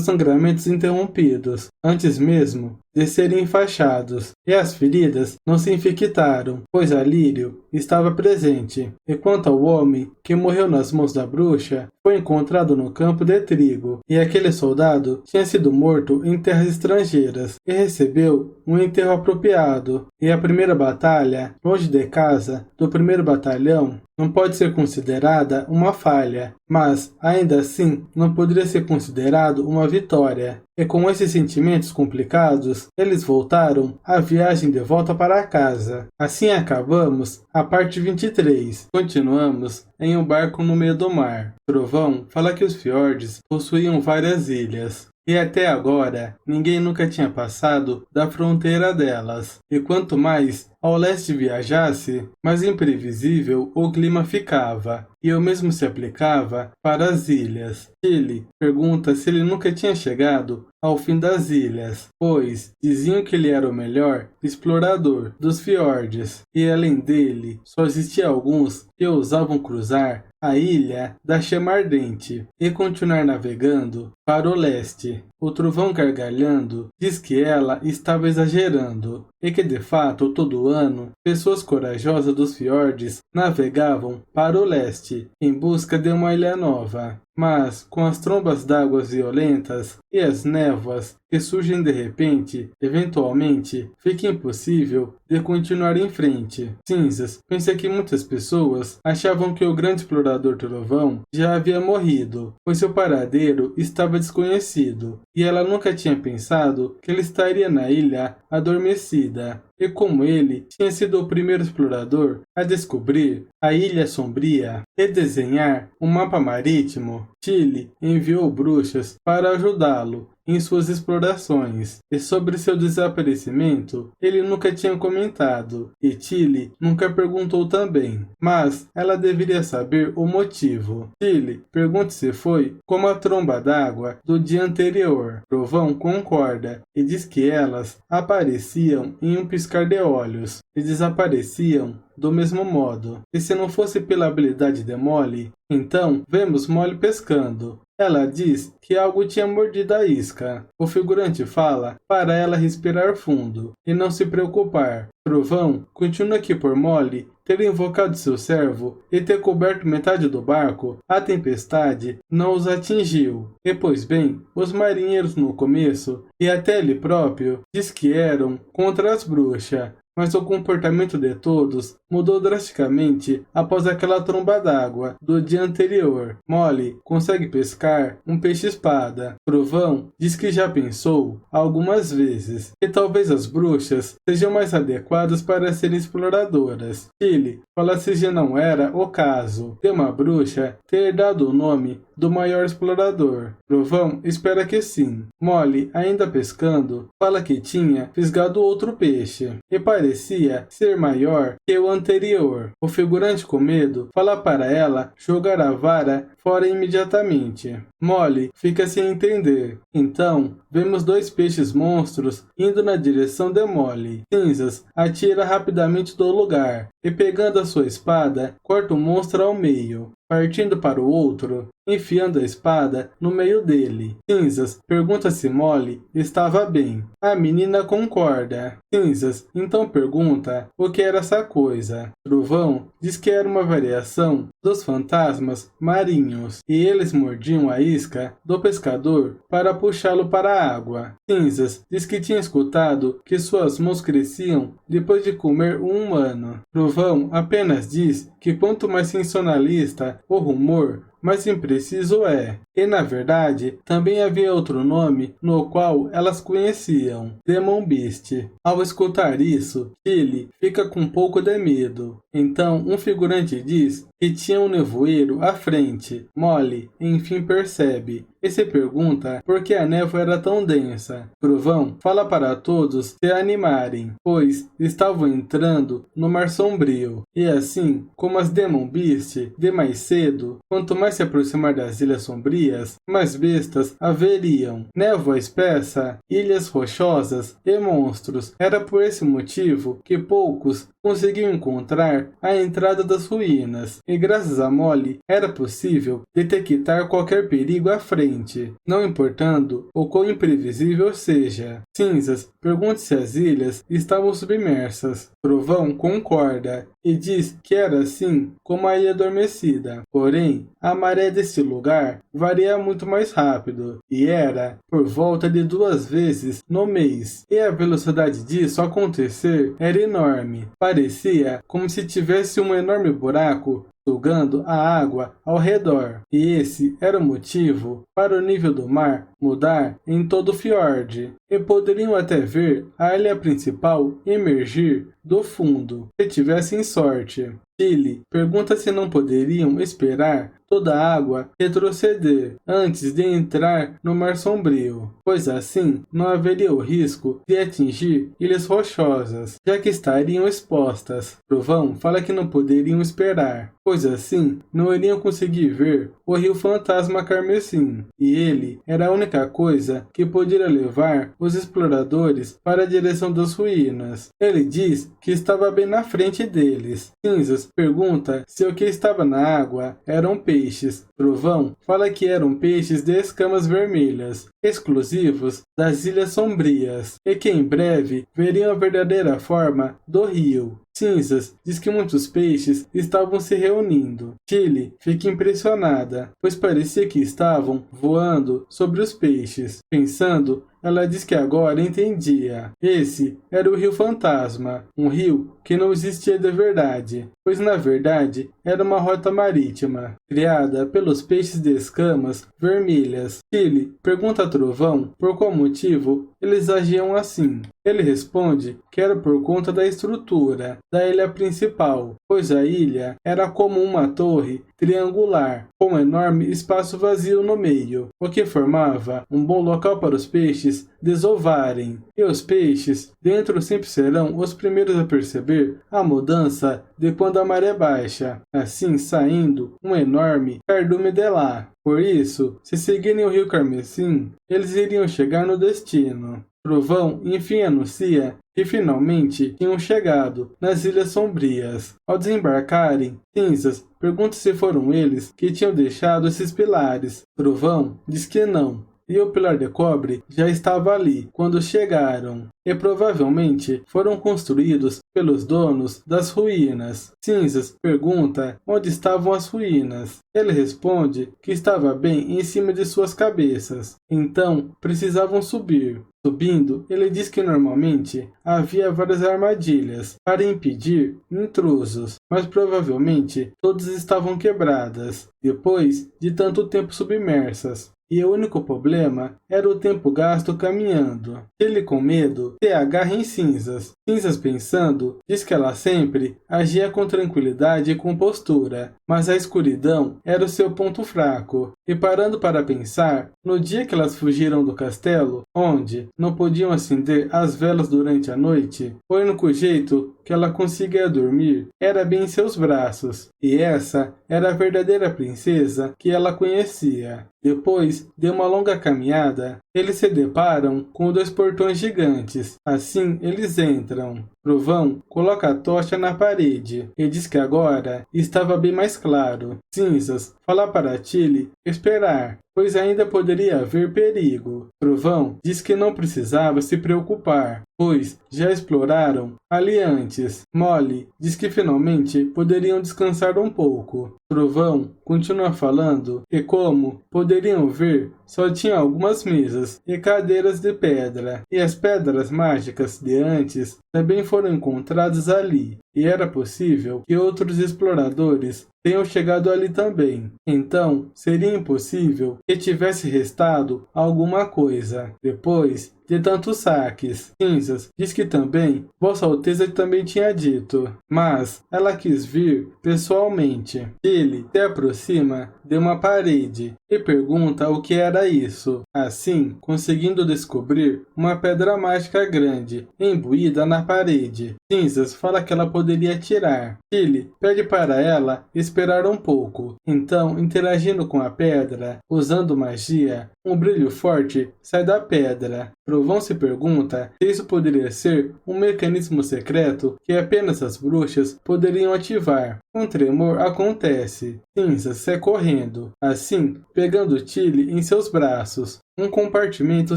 sangramentos interrompidos, antes mesmo de serem enfaixados, e as feridas não se infectaram, pois a Lírio estava presente. E quanto ao homem que morreu nas mãos da bruxa, foi encontrado no campo de trigo, e aquele soldado tinha sido morto em terras estrangeiras, e recebeu um enterro apropriado. E a primeira batalha, longe de casa, do 1º Batalhão, não pode ser considerada uma falha, mas, ainda assim, não poderia ser considerado uma vitória. E com esses sentimentos complicados, eles voltaram à viagem de volta para casa. Assim acabamos a parte 23. Continuamos em um barco no meio do mar. Trovão fala que os fiordes possuíam várias ilhas, e até agora ninguém nunca tinha passado da fronteira delas. E quanto mais ao leste viajasse, mais imprevisível o clima ficava, e o mesmo se aplicava para as ilhas. Chile pergunta se ele nunca tinha chegado ao fim das ilhas, pois diziam que ele era o melhor explorador dos fiordes, e além dele, só existia alguns que ousavam cruzar a ilha da Chama Ardente e continuar navegando para o leste. O Trovão, gargalhando, diz que ela estava exagerando e que de fato todo ano pessoas corajosas dos fiordes navegavam para o leste em busca de uma ilha nova. Mas, com as trombas d'água violentas e as névoas que surgem de repente, eventualmente, fica impossível de continuar em frente. Cinzas pensa que muitas pessoas achavam que o grande explorador Trovão já havia morrido, pois seu paradeiro estava desconhecido, e ela nunca tinha pensado que ele estaria na ilha adormecida. E como ele tinha sido o primeiro explorador a descobrir a Ilha Sombria e desenhar um mapa marítimo, Chile enviou bruxas para ajudá-lo em suas explorações, e sobre seu desaparecimento ele nunca tinha comentado, e Chile nunca perguntou também, mas ela deveria saber o motivo. Chile pergunta se foi como a tromba d'água do dia anterior. Trovão concorda e diz que elas apareciam em um piscar de olhos e desapareciam do mesmo modo. E se não fosse pela habilidade de Molly, então vemos Molly pescando. Ela diz que algo tinha mordido a isca. O figurante fala para ela respirar fundo e não se preocupar. Trovão continua que por Molly ter invocado seu servo e ter coberto metade do barco, a tempestade não os atingiu. E pois bem, os marinheiros no começo, e até ele próprio, diz que eram contra as bruxas. Mas o comportamento de todos mudou drasticamente após aquela tromba d'água do dia anterior. Molly consegue pescar um peixe-espada. Trovão diz que já pensou algumas vezes que talvez as bruxas sejam mais adequadas para serem exploradoras. Chile fala se já não era o caso de uma bruxa ter dado o nome do maior explorador. Trovão espera que sim. Molly, ainda pescando, fala que tinha fisgado outro peixe e parecia ser maior que o anterior. O figurante, com medo, fala para ela jogar a vara fora imediatamente. Molly fica sem entender. Então, vemos 2 peixes monstros indo na direção de Molly. Cinzas atira rapidamente do lugar e pegando a sua espada, corta o monstro ao meio, partindo para o outro, enfiando a espada no meio dele. Cinzas pergunta se Molly estava bem. A menina concorda. Cinzas então pergunta o que era essa coisa. Trovão diz que era uma variação dos fantasmas marinhos, e eles mordiam a isca do pescador para puxá-lo para a água. Cinzas diz que tinha escutado que suas mãos cresciam depois de comer um humano. Trovão apenas diz que quanto mais sensacionalista o rumor, mais impreciso é. E na verdade, também havia outro nome no qual elas conheciam, Demon Beast. Ao escutar isso, Tilly fica com um pouco de medo. Então, um figurante diz que tinha um nevoeiro à frente. Molly, enfim, percebe e se pergunta por que a névoa era tão densa. Trovão fala para todos se animarem, pois estavam entrando no Mar Sombrio. E assim como as Demon Beast de mais cedo, quanto mais se aproximar das Ilhas Sombrias, mais bestas haveriam. Névoa espessa, ilhas rochosas e monstros. Era por esse motivo que poucos conseguiam encontrar a entrada das ruínas, e graças a Molly era possível detectar qualquer perigo à frente, não importando o quão imprevisível seja. Cinzas pergunta se as ilhas estavam submersas. Trovão concorda e diz que era assim como a Ilha Adormecida. Porém, a maré desse lugar varia muito mais rápido, e era por volta de 2 vezes no mês, e a velocidade disso acontecer era enorme. Parecia como se tivesse um enorme buraco sugando a água ao redor, e esse era o motivo para o nível do mar mudar em todo o fiord, e poderiam até ver a ilha principal emergir do fundo, se tivessem sorte. Tilly pergunta se não poderiam esperar toda a água retroceder antes de entrar no Mar Sombrio, pois assim não haveria o risco de atingir ilhas rochosas, já que estariam expostas. Trovão fala que não poderiam esperar, pois assim não iriam conseguir ver o Rio Fantasma Carmesim, e ele era a única coisa que poderia levar os exploradores para a direção das ruínas. Ele diz que estava bem na frente deles. Cinzas pergunta se o que estava na água eram peixes. Trovão fala que eram peixes de escamas vermelhas, exclusivos das Ilhas Sombrias, e que em breve veriam a verdadeira forma do rio. Cinzas diz que muitos peixes estavam se reunindo. Tilly fica impressionada, pois parecia que estavam voando sobre os peixes. Pensando, ela diz que agora entendia. Esse era o Rio Fantasma, um rio que não existia de verdade, pois na verdade era uma rota marítima, criada pelos peixes de escamas vermelhas. Tilly pergunta a Trovão por qual motivo eles agiam assim. Ele responde que era por conta da estrutura da ilha principal, pois a ilha era como uma torre triangular, com um enorme espaço vazio no meio, o que formava um bom local para os peixes desovarem. E os peixes dentro sempre serão os primeiros a perceber a mudança de quando a maré baixa, assim saindo um enorme cardume de lá. Por isso, se seguirem o Rio Carmesim, eles iriam chegar no destino. Trovão enfim anuncia que finalmente tinham chegado nas Ilhas Sombrias. Ao desembarcarem, Cinzas pergunta se foram eles que tinham deixado esses pilares. Trovão diz que não, e o pilar de cobre já estava ali quando chegaram, e provavelmente foram construídos pelos donos das ruínas. Cinzas pergunta onde estavam as ruínas. Ele responde que estava bem em cima de suas cabeças, então precisavam subir. Subindo, ele diz que normalmente havia várias armadilhas para impedir intrusos, mas provavelmente todas estavam quebradas, depois de tanto tempo submersas. E o único problema era o tempo gasto caminhando. Ele, com medo, se agarra em Cinzas. Cinzas, pensando, diz que ela sempre agia com tranquilidade e compostura, mas a escuridão era o seu ponto fraco. E parando para pensar, no dia que elas fugiram do castelo, onde não podiam acender as velas durante a noite, o único jeito que ela conseguia dormir era bem em seus braços, e essa era a verdadeira princesa que ela conhecia. Depois de uma longa caminhada, eles se deparam com 2 portões gigantes. Assim, eles entram. Trovão coloca a tocha na parede e diz que agora estava bem mais claro. Cinzas fala para Tilly esperar, pois ainda poderia haver perigo. Trovão diz que não precisava se preocupar, pois já exploraram ali antes. Molly diz que finalmente poderiam descansar um pouco. Trovão continua falando que, como poderiam ver, só tinha algumas mesas e cadeiras de pedra, e as pedras mágicas de antes também foram encontradas ali, e era possível que outros exploradores tenham chegado ali também. Então, seria impossível que tivesse restado alguma coisa depois de tantos saques. Cinzas diz que também Vossa Alteza também tinha dito, mas ela quis vir pessoalmente. Ele se aproxima de uma parede e pergunta o que era isso, assim conseguindo descobrir uma pedra mágica grande imbuída na parede. Cinzas fala que ela poderia tirar. Tilly pede para ela esperar um pouco. Então, interagindo com a pedra, usando magia, um brilho forte sai da pedra. Trovão se pergunta se isso poderia ser um mecanismo secreto que apenas as bruxas poderiam ativar. Um tremor acontece. Cinzas sai correndo, assim pegando Tilly em seus braços. Um compartimento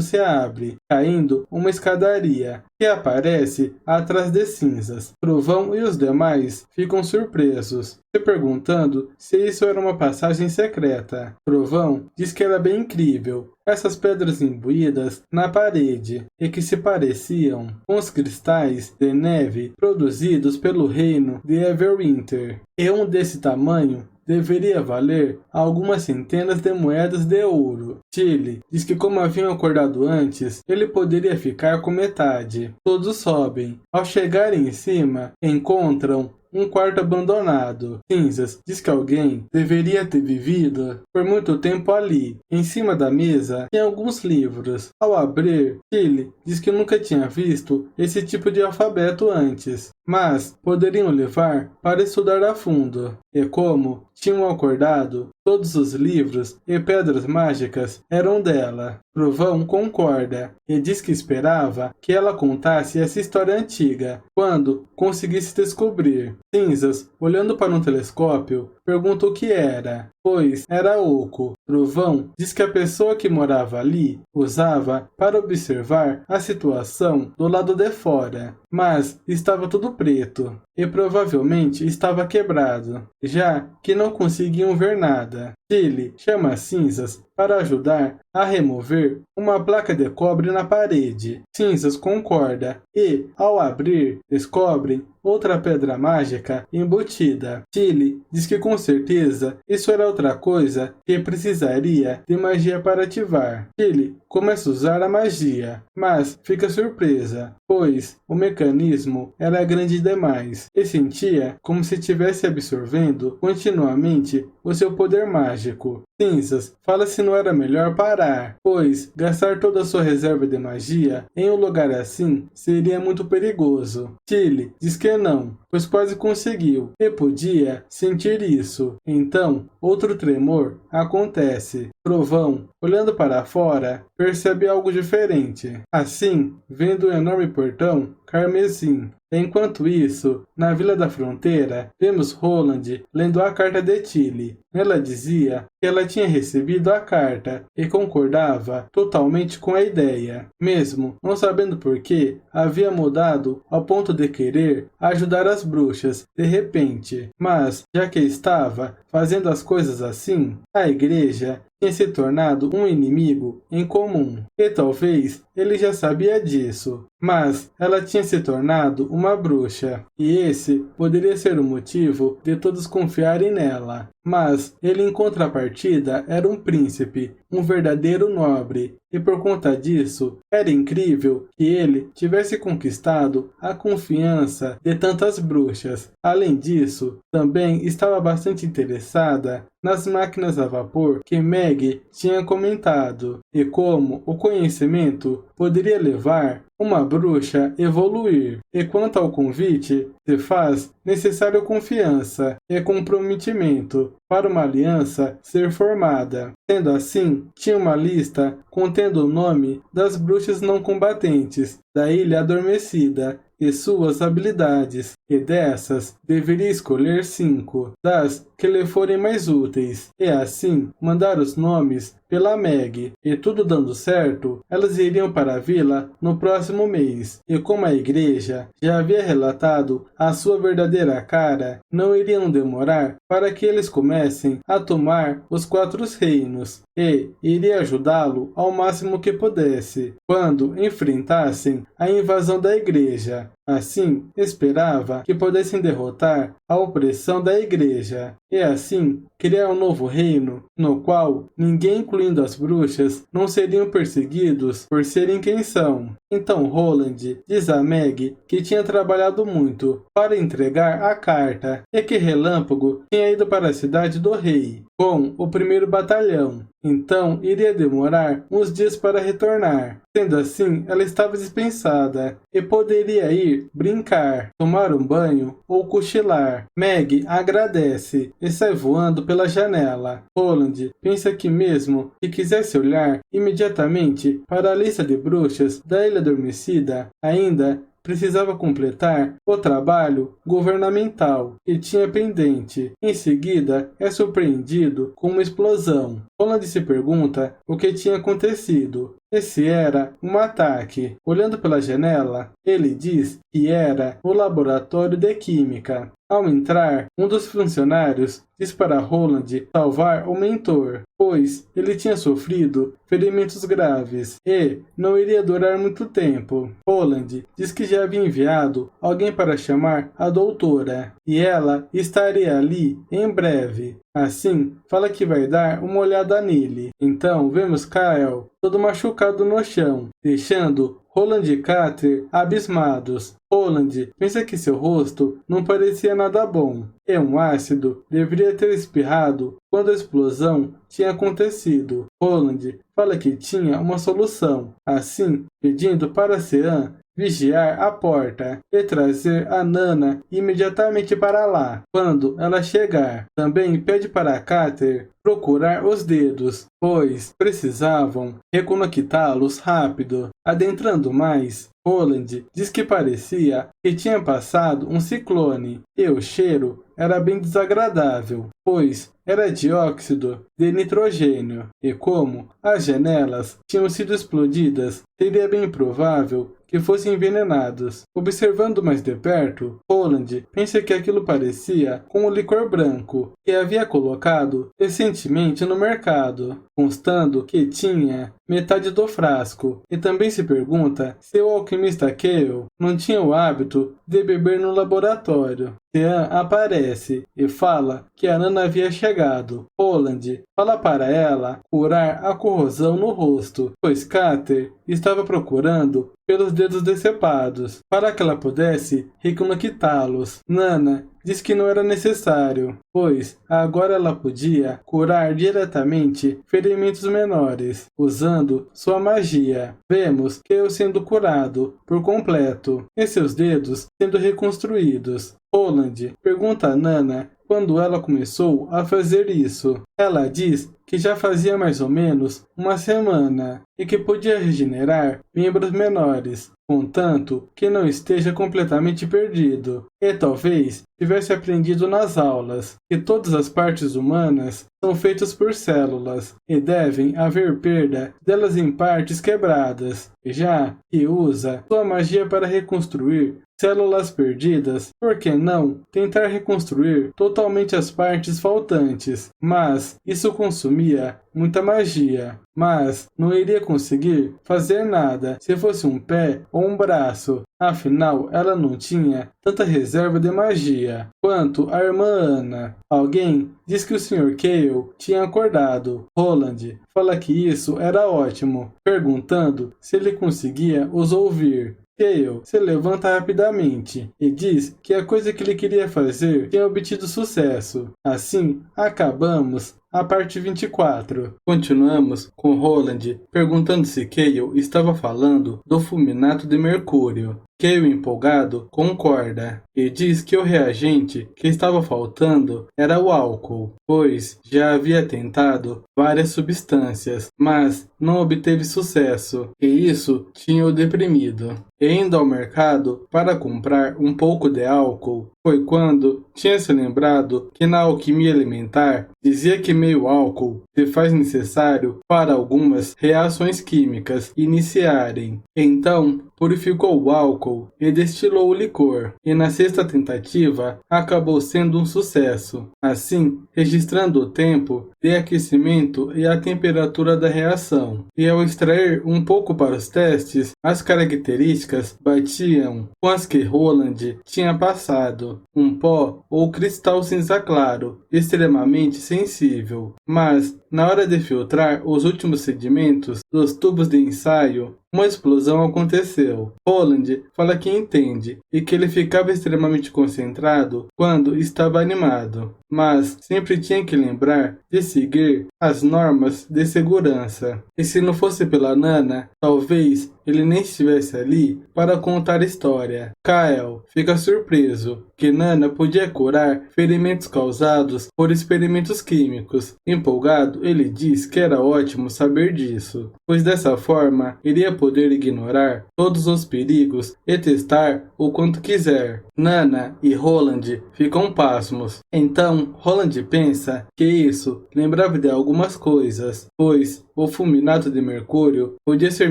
se abre, caindo uma escadaria, que aparece atrás de Cinzas. Trovão e os demais ficam surpresos, se perguntando se isso era uma passagem secreta. Trovão diz que era bem incrível, essas pedras imbuídas na parede, e que se pareciam com os cristais de neve produzidos pelo reino de Everwinter. E um desse tamanho deveria valer algumas centenas de moedas de ouro. Tilly diz que, como haviam acordado antes, ele poderia ficar com metade. Todos sobem. Ao chegarem em cima, encontram um quarto abandonado. Cinzas diz que alguém deveria ter vivido por muito tempo ali. Em cima da mesa tinha alguns livros. Ao abrir, Tilly diz que nunca tinha visto esse tipo de alfabeto antes, mas poderiam levar para estudar a fundo. E como tinham acordado, todos os livros e pedras mágicas eram dela. Trovão concorda e diz que esperava que ela contasse essa história antiga quando conseguisse descobrir. Cinzas, olhando para um telescópio, pergunta o que era, pois era oco. Trovão diz que a pessoa que morava ali usava para observar a situação do lado de fora, mas estava tudo preto e provavelmente estava quebrado, já que não conseguiam ver nada. Tilly chama Cinzas para ajudar a remover uma placa de cobre na parede. Cinzas concorda e, ao abrir, descobrem outra pedra mágica embutida. Tilly diz que com certeza isso era outra coisa que precisaria de magia para ativar. Tilly começa a usar a magia, mas fica surpresa, pois o mecanismo era grande demais e sentia como se estivesse absorvendo continuamente o seu poder mágico. Cinzas fala se não era melhor parar, pois gastar toda a sua reserva de magia em um lugar assim seria muito perigoso. Tilly diz que não, pois quase conseguiu e podia sentir isso. Então, outro tremor acontece. Trovão, olhando para fora, percebe algo diferente. Assim, vendo um enorme portão carmesim. Enquanto isso, na Vila da Fronteira, vemos Roland lendo a carta de Tilly. Ela dizia que ela tinha recebido a carta e concordava totalmente com a ideia, mesmo não sabendo por que havia mudado ao ponto de querer ajudar as bruxas de repente. Mas, já que estava fazendo as coisas assim, a igreja tinha se tornado um inimigo em comum. E talvez ele já sabia disso, mas ela tinha se tornado uma bruxa, e esse poderia ser o motivo de todos confiarem nela. Mas ele, em contrapartida, era um príncipe, um verdadeiro nobre, e por conta disso, era incrível que ele tivesse conquistado a confiança de tantas bruxas. Além disso, também estava bastante interessada nas máquinas a vapor que Meg tinha comentado, e como o conhecimento poderia levar uma bruxa a evoluir. E quanto ao convite, se faz necessário confiança e comprometimento para uma aliança ser formada. Sendo assim, tinha uma lista contendo o nome das bruxas não combatentes da Ilha Adormecida e suas habilidades, e dessas deveria escolher 5 das que lhe forem mais úteis, e assim mandar os nomes pela Meg, e tudo dando certo, elas iriam para a vila no próximo mês, e como a igreja já havia relatado a sua verdadeira cara, não iriam demorar para que eles comecem a tomar os 4 reinos, e iria ajudá-lo ao máximo que pudesse, quando enfrentassem a invasão da igreja. Assim, esperava que pudessem derrotar a opressão da igreja, e assim criar um novo reino, no qual ninguém, incluindo as bruxas, não seriam perseguidos por serem quem são. Então Roland diz a Meg que tinha trabalhado muito para entregar a carta, e que Relâmpago tinha ido para a cidade do rei, com o 1º batalhão. Então iria demorar uns dias para retornar. Sendo assim, ela estava dispensada e poderia ir brincar, tomar um banho ou cochilar. Meg agradece e sai voando pela janela. Roland pensa que mesmo que quisesse olhar imediatamente para a lista de bruxas da Ilha Adormecida, ainda precisava completar o trabalho governamental que tinha pendente. Em seguida, é surpreendido com uma explosão. Roland se pergunta o que tinha acontecido. Esse era um ataque. Olhando pela janela, ele diz que era o laboratório de química. Ao entrar, um dos funcionários diz para Roland salvar o mentor, pois ele tinha sofrido ferimentos graves e não iria durar muito tempo. Roland diz que já havia enviado alguém para chamar a doutora, e ela estaria ali em breve. Assim, fala que vai dar uma olhada nele. Então, vemos Kyle todo machucado no chão, deixando Roland e Carter abismados. Roland pensa que seu rosto não parecia nada bom, e um ácido deveria ter espirrado quando a explosão tinha acontecido. Roland fala que tinha uma solução, assim pedindo para Sean vigiar a porta e trazer a Nana imediatamente para lá, quando ela chegar. Também pede para Carter procurar os dedos, pois precisavam reconectá-los rápido. Adentrando mais, Roland diz que parecia que tinha passado um ciclone, e o cheiro era bem desagradável, pois era dióxido de nitrogênio, e como as janelas tinham sido explodidas, seria bem provável que fossem envenenados. Observando mais de perto, Roland pensa que aquilo parecia com o licor branco que havia colocado recentemente no mercado, constando que tinha metade do frasco, e também se pergunta se o alquimista Cale não tinha o hábito de beber no laboratório. Sean aparece e fala que a Nana havia chegado. Roland fala para ela curar a corrosão no rosto, pois Carter estava procurando pelos dedos decepados, para que ela pudesse reconectá-los. Nana diz que não era necessário, pois agora ela podia curar diretamente ferimentos menores, usando sua magia. Vemos Cale sendo curado por completo, e seus dedos sendo reconstruídos. Roland pergunta a Nana quando ela começou a fazer isso. Ela diz que já fazia mais ou menos uma semana e que podia regenerar membros menores, contanto que não esteja completamente perdido, e talvez tivesse aprendido nas aulas que todas as partes humanas são feitas por células e devem haver perda delas em partes quebradas, já que usa sua magia para reconstruir células perdidas. Por que não tentar reconstruir totalmente as partes faltantes? Mas isso consumia muita magia, mas não iria conseguir fazer nada se fosse um pé ou um braço. Afinal, ela não tinha tanta reserva de magia quanto a irmã Ana. Alguém diz que o Sr. Cale tinha acordado. Roland fala que isso era ótimo, perguntando se ele conseguia os ouvir. Cale se levanta rapidamente e diz que a coisa que ele queria fazer tinha obtido sucesso. Assim, acabamos a parte 24. Continuamos com Roland perguntando se Cale estava falando do fulminato de mercúrio. Cale, empolgado, concorda e diz que o reagente que estava faltando era o álcool, pois já havia tentado várias substâncias, mas não obteve sucesso, e isso tinha o deprimido. E indo ao mercado para comprar um pouco de álcool, foi quando tinha se lembrado que na alquimia alimentar dizia que meio álcool se faz necessário para algumas reações químicas iniciarem. Então, purificou o álcool e destilou o licor, e na sexta tentativa acabou sendo um sucesso, assim registrando o tempo de aquecimento e a temperatura da reação. E ao extrair um pouco para os testes, as características batiam com as que Roland tinha passado, um pó ou cristal cinza claro, extremamente sensível. Mas, na hora de filtrar os últimos sedimentos dos tubos de ensaio, uma explosão aconteceu. Roland fala que entende e que ele ficava extremamente concentrado quando estava animado, mas sempre tinha que lembrar de seguir as normas de segurança. E se não fosse pela Nana, talvez ele nem estivesse ali para contar a história. Kyle fica surpreso que Nana podia curar ferimentos causados por experimentos químicos. Empolgado, ele diz que era ótimo saber disso, pois dessa forma iria poder ignorar todos os perigos e testar o quanto quiser. Nana e Roland ficam pasmos. Então, Roland pensa que isso lembrava de algumas coisas, pois o fulminato de mercúrio podia ser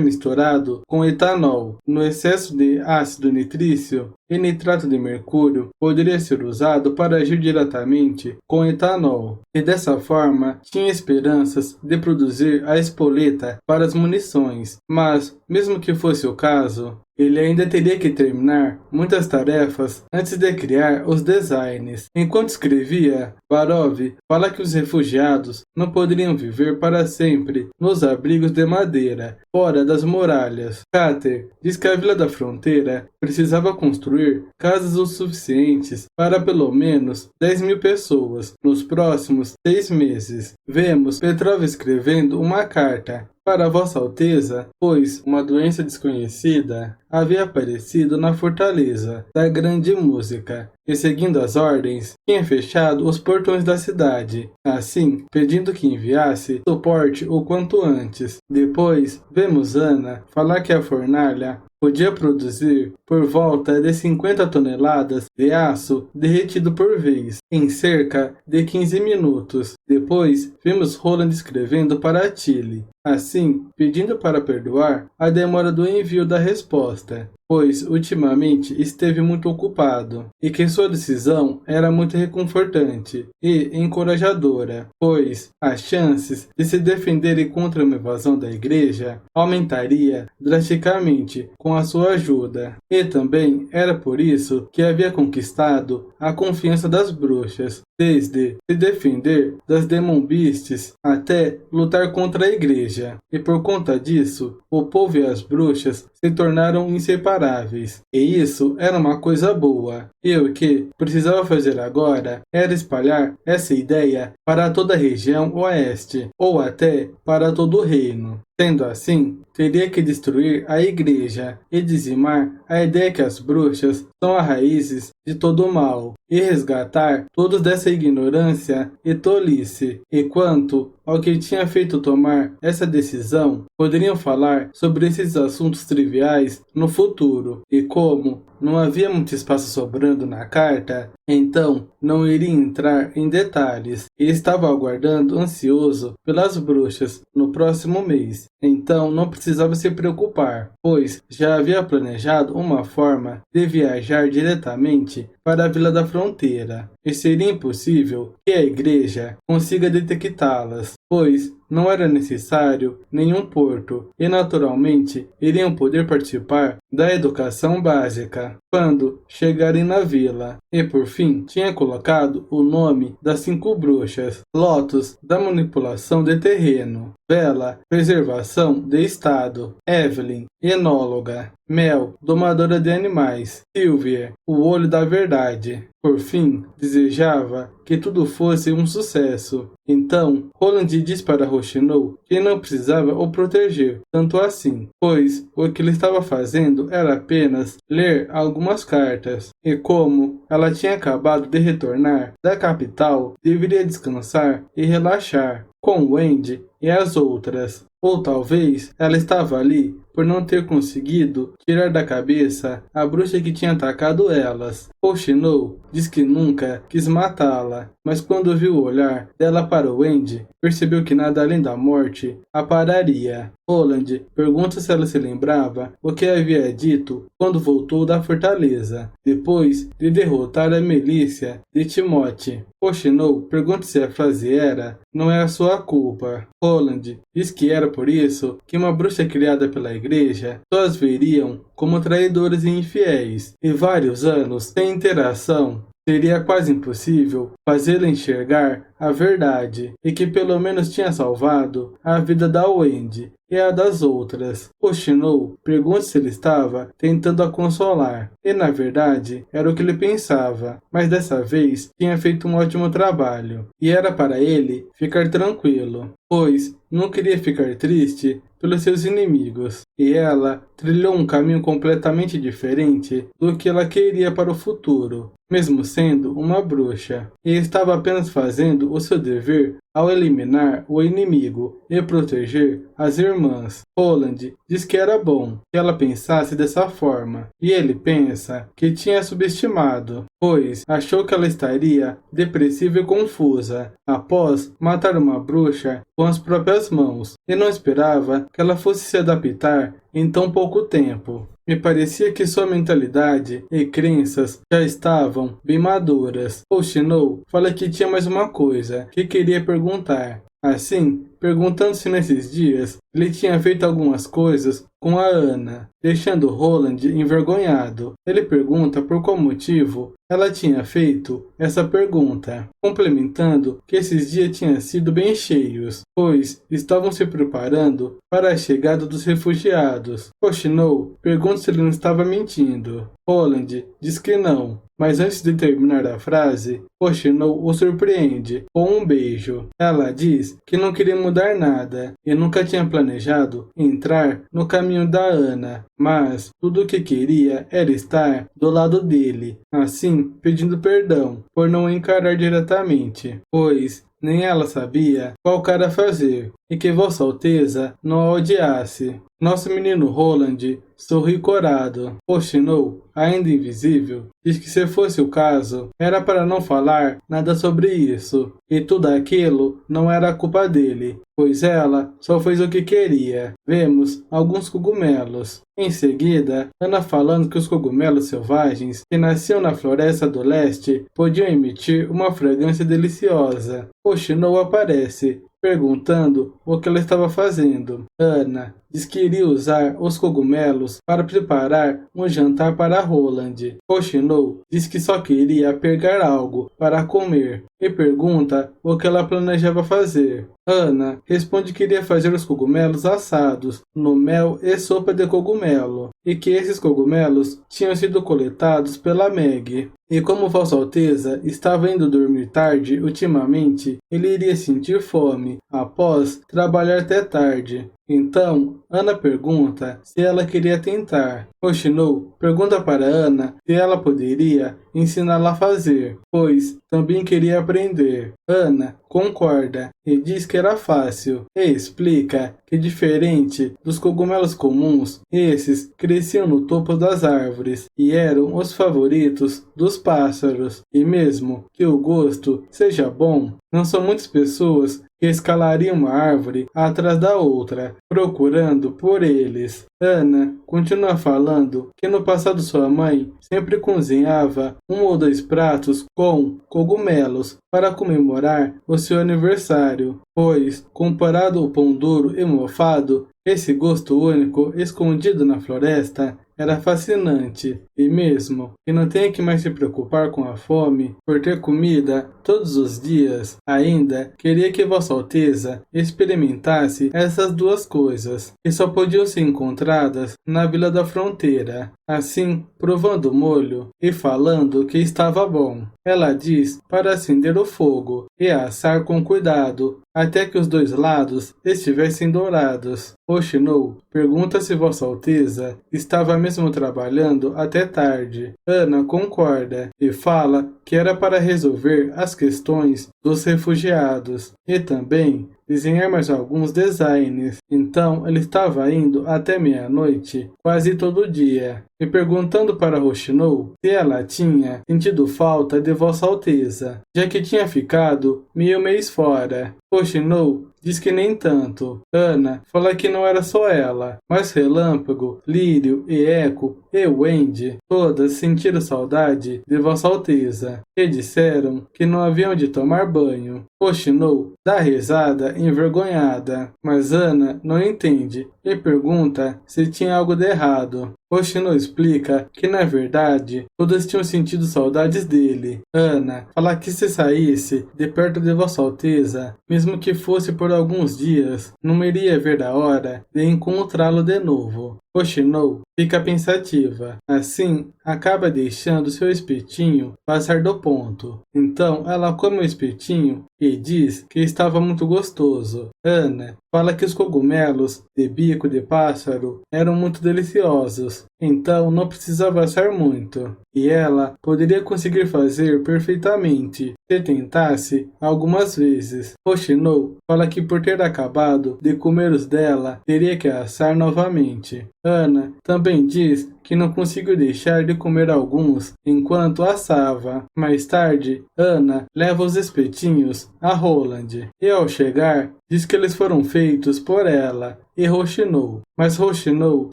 misturado com etanol. No excesso de ácido nitrício e nitrato de mercúrio poderia ser usado para agir diretamente com etanol, e dessa forma tinha esperanças de produzir a espoleta para as munições. Mas, mesmo que fosse o caso, ele ainda teria que terminar muitas tarefas antes de criar os designs. Enquanto escrevia, Barov fala que os refugiados não poderiam viver para sempre nos abrigos de madeira, fora das muralhas. Carter diz que a Vila da Fronteira precisava construir casas o suficientes para pelo menos 10.000 pessoas nos próximos 6 meses. Vemos Petrov escrevendo uma carta para Vossa Alteza, pois uma doença desconhecida havia aparecido na fortaleza da Grande Música, e seguindo as ordens, tinha fechado os portões da cidade, assim pedindo que enviasse suporte o quanto antes. Depois, vemos Ana falar que a fornalha podia produzir por volta de 50 toneladas de aço derretido por vez, em cerca de 15 minutos. Depois, vimos Roland escrevendo para Tilly, assim pedindo para perdoar a demora do envio da resposta, pois ultimamente esteve muito ocupado, e que sua decisão era muito reconfortante e encorajadora, pois as chances de se defenderem contra uma invasão da igreja aumentaria drasticamente com a sua ajuda. E também era por isso que havia conquistado a confiança das bruxas, desde se defender das Demon Beasts até lutar contra a igreja. E por conta disso, o povo e as bruxas se tornaram inseparáveis. E isso era uma coisa boa. E o que precisava fazer agora era espalhar essa ideia para toda a região oeste, ou até para todo o reino. Sendo assim, teria que destruir a igreja e dizimar a ideia que as bruxas são as raízes de todo o mal, e resgatar todos dessa ignorância e tolice. E quanto ao que tinha feito tomar essa decisão, poderiam falar sobre esses assuntos triviais no futuro, e como não havia muito espaço sobrando na carta, então não iria entrar em detalhes, e estava aguardando ansioso pelas bruxas no próximo mês. Então não precisava se preocupar, pois já havia planejado uma forma de viajar diretamente para a Vila da Fronteira, e seria impossível que a igreja consiga detectá-las, pois não era necessário nenhum porto, e naturalmente iriam poder participar da educação básica quando chegarem na vila. E por fim, tinha colocado o nome das 5 bruxas, Lotus da manipulação de terreno, Bela, preservação de estado. Evelyn, enóloga. Mel, domadora de animais. Sylvia, o olho da verdade. Por fim, desejava que tudo fosse um sucesso. Então, Roland disse para Rochinol que não precisava o proteger tanto assim, pois o que ele estava fazendo era apenas ler algumas cartas. E como ela tinha acabado de retornar da capital, deveria descansar e relaxar com Wendy e as outras. Ou talvez ela estava ali por não ter conseguido tirar da cabeça a bruxa que tinha atacado elas. Rochinol diz que nunca quis matá-la, mas quando viu o olhar dela para Wendy, percebeu que nada além da morte a pararia. Roland pergunta se ela se lembrava o que havia dito quando voltou da fortaleza, depois de derrotar a milícia de Timothy. Rochinol pergunta se a frase era "não é a sua culpa". Roland diz que era por isso que uma bruxa criada pela igreja só as veriam como traidoras e infiéis, e vários anos sem interação seria quase impossível fazê-la enxergar a verdade, e que pelo menos tinha salvado a vida da Wendy e a das outras. Rochinol pergunta se ele estava tentando a consolar, e na verdade era o que ele pensava, mas dessa vez tinha feito um ótimo trabalho, e era para ele ficar tranquilo, pois não queria ficar triste pelos seus inimigos, e ela trilhou um caminho completamente diferente do que ela queria para o futuro, mesmo sendo uma bruxa, e estava apenas fazendo o seu dever ao eliminar o inimigo e proteger as irmãs. Roland diz que era bom que ela pensasse dessa forma, e ele pensa que tinha subestimado, pois achou que ela estaria depressiva e confusa após matar uma bruxa com as próprias mãos, e não esperava que ela fosse se adaptar em tão pouco tempo. Me parecia que sua mentalidade e crenças já estavam bem maduras. Rochinol fala que tinha mais uma coisa que queria perguntar. Assim, perguntando se nesses dias ele tinha feito algumas coisas com a Anna, deixando Roland envergonhado. Ele pergunta por qual motivo ela tinha feito essa pergunta, complementando que esses dias tinham sido bem cheios, pois estavam se preparando para a chegada dos refugiados. Rochinol pergunta se ele não estava mentindo. Roland diz que não, mas antes de terminar a frase, Rochinol o surpreende com um beijo. Ela diz que não queria mudar nada e nunca tinha planejado entrar no caminho da Anna, mas tudo o que queria era estar do lado dele, assim pedindo perdão por não encarar diretamente, pois nem ela sabia qual cara fazer, e que Vossa Alteza não a odiasse. Nosso menino Roland sorri corado. Rochinol, ainda invisível, diz que se fosse o caso, era para não falar nada sobre isso, e tudo aquilo não era culpa dele, pois ela só fez o que queria. Vemos alguns cogumelos. Em seguida, Anna falando que os cogumelos selvagens que nasciam na floresta do leste podiam emitir uma fragrância deliciosa. Rochinol aparece, perguntando o que ela estava fazendo. Anna diz que iria usar os cogumelos para preparar um jantar para Roland. Rochinol diz que só queria pegar algo para comer e pergunta o que ela planejava fazer. Anna responde que iria fazer os cogumelos assados no mel e sopa de cogumelo, e que esses cogumelos tinham sido coletados pela Meg. E como Vossa Alteza estava indo dormir tarde ultimamente, ele iria sentir fome após trabalhar até tarde. Então, Anna pergunta se ela queria tentar. Rochinol pergunta para Anna se ela poderia ensiná-la a fazer, pois também queria aprender. Anna concorda e diz que era fácil, e explica que, diferente dos cogumelos comuns, esses cresciam no topo das árvores e eram os favoritos dos pássaros. E mesmo que o gosto seja bom, não são muitas pessoas que escalariam uma árvore atrás da outra, procurando por eles. Anna continua falando que no passado sua mãe sempre cozinhava 1 ou 2 pratos com cogumelos para comemorar o seu aniversário, pois, comparado ao pão duro e mofado, esse gosto único escondido na floresta era fascinante, e mesmo que não tenha que mais se preocupar com a fome por ter comida todos os dias, ainda queria que Vossa Alteza experimentasse essas duas coisas, que só podiam ser encontradas na Vila da Fronteira. Assim, provando o molho e falando que estava bom, ela diz para acender o fogo e assar com cuidado, até que os dois lados estivessem dourados. Hoshino pergunta se Vossa Alteza estava mesmo trabalhando até tarde. Ana concorda e fala que era para resolver as questões dos refugiados e também desenhar mais alguns designs. Então ele estava indo até meia-noite quase todo dia e perguntando para Hoshino se ela tinha sentido falta de Vossa Alteza, já que tinha ficado meio mês fora. Hoshino diz que nem tanto. Ana fala que não era só ela, mas Relâmpago, Lírio e Eco e Wendy todas sentiram saudade de Vossa Alteza e disseram que não haviam de tomar banho. Hoshino dá risada envergonhada, mas Ana não entende e pergunta se tinha algo de errado. Hoshino explica que, na verdade, todas tinham sentido saudades dele. Ana fala que se saísse de perto de Vossa Alteza, mesmo que fosse por alguns dias, não iria ver a hora de encontrá-lo de novo. Hoshino fica pensativa. Assim, acaba deixando seu espetinho passar do ponto. Então, ela come o espetinho e diz que estava muito gostoso. Ana fala que os cogumelos de bico de pássaro eram muito deliciosos, então não precisava assar muito. E ela poderia conseguir fazer perfeitamente se tentasse algumas vezes. Hoshino fala que por ter acabado de comer os dela, teria que assar novamente. Ana também diz que não conseguiu deixar de comer alguns enquanto assava. Mais tarde, Ana leva os espetinhos a Roland e ao chegar, diz que eles foram feitos por ela e Hoshino, mas Hoshino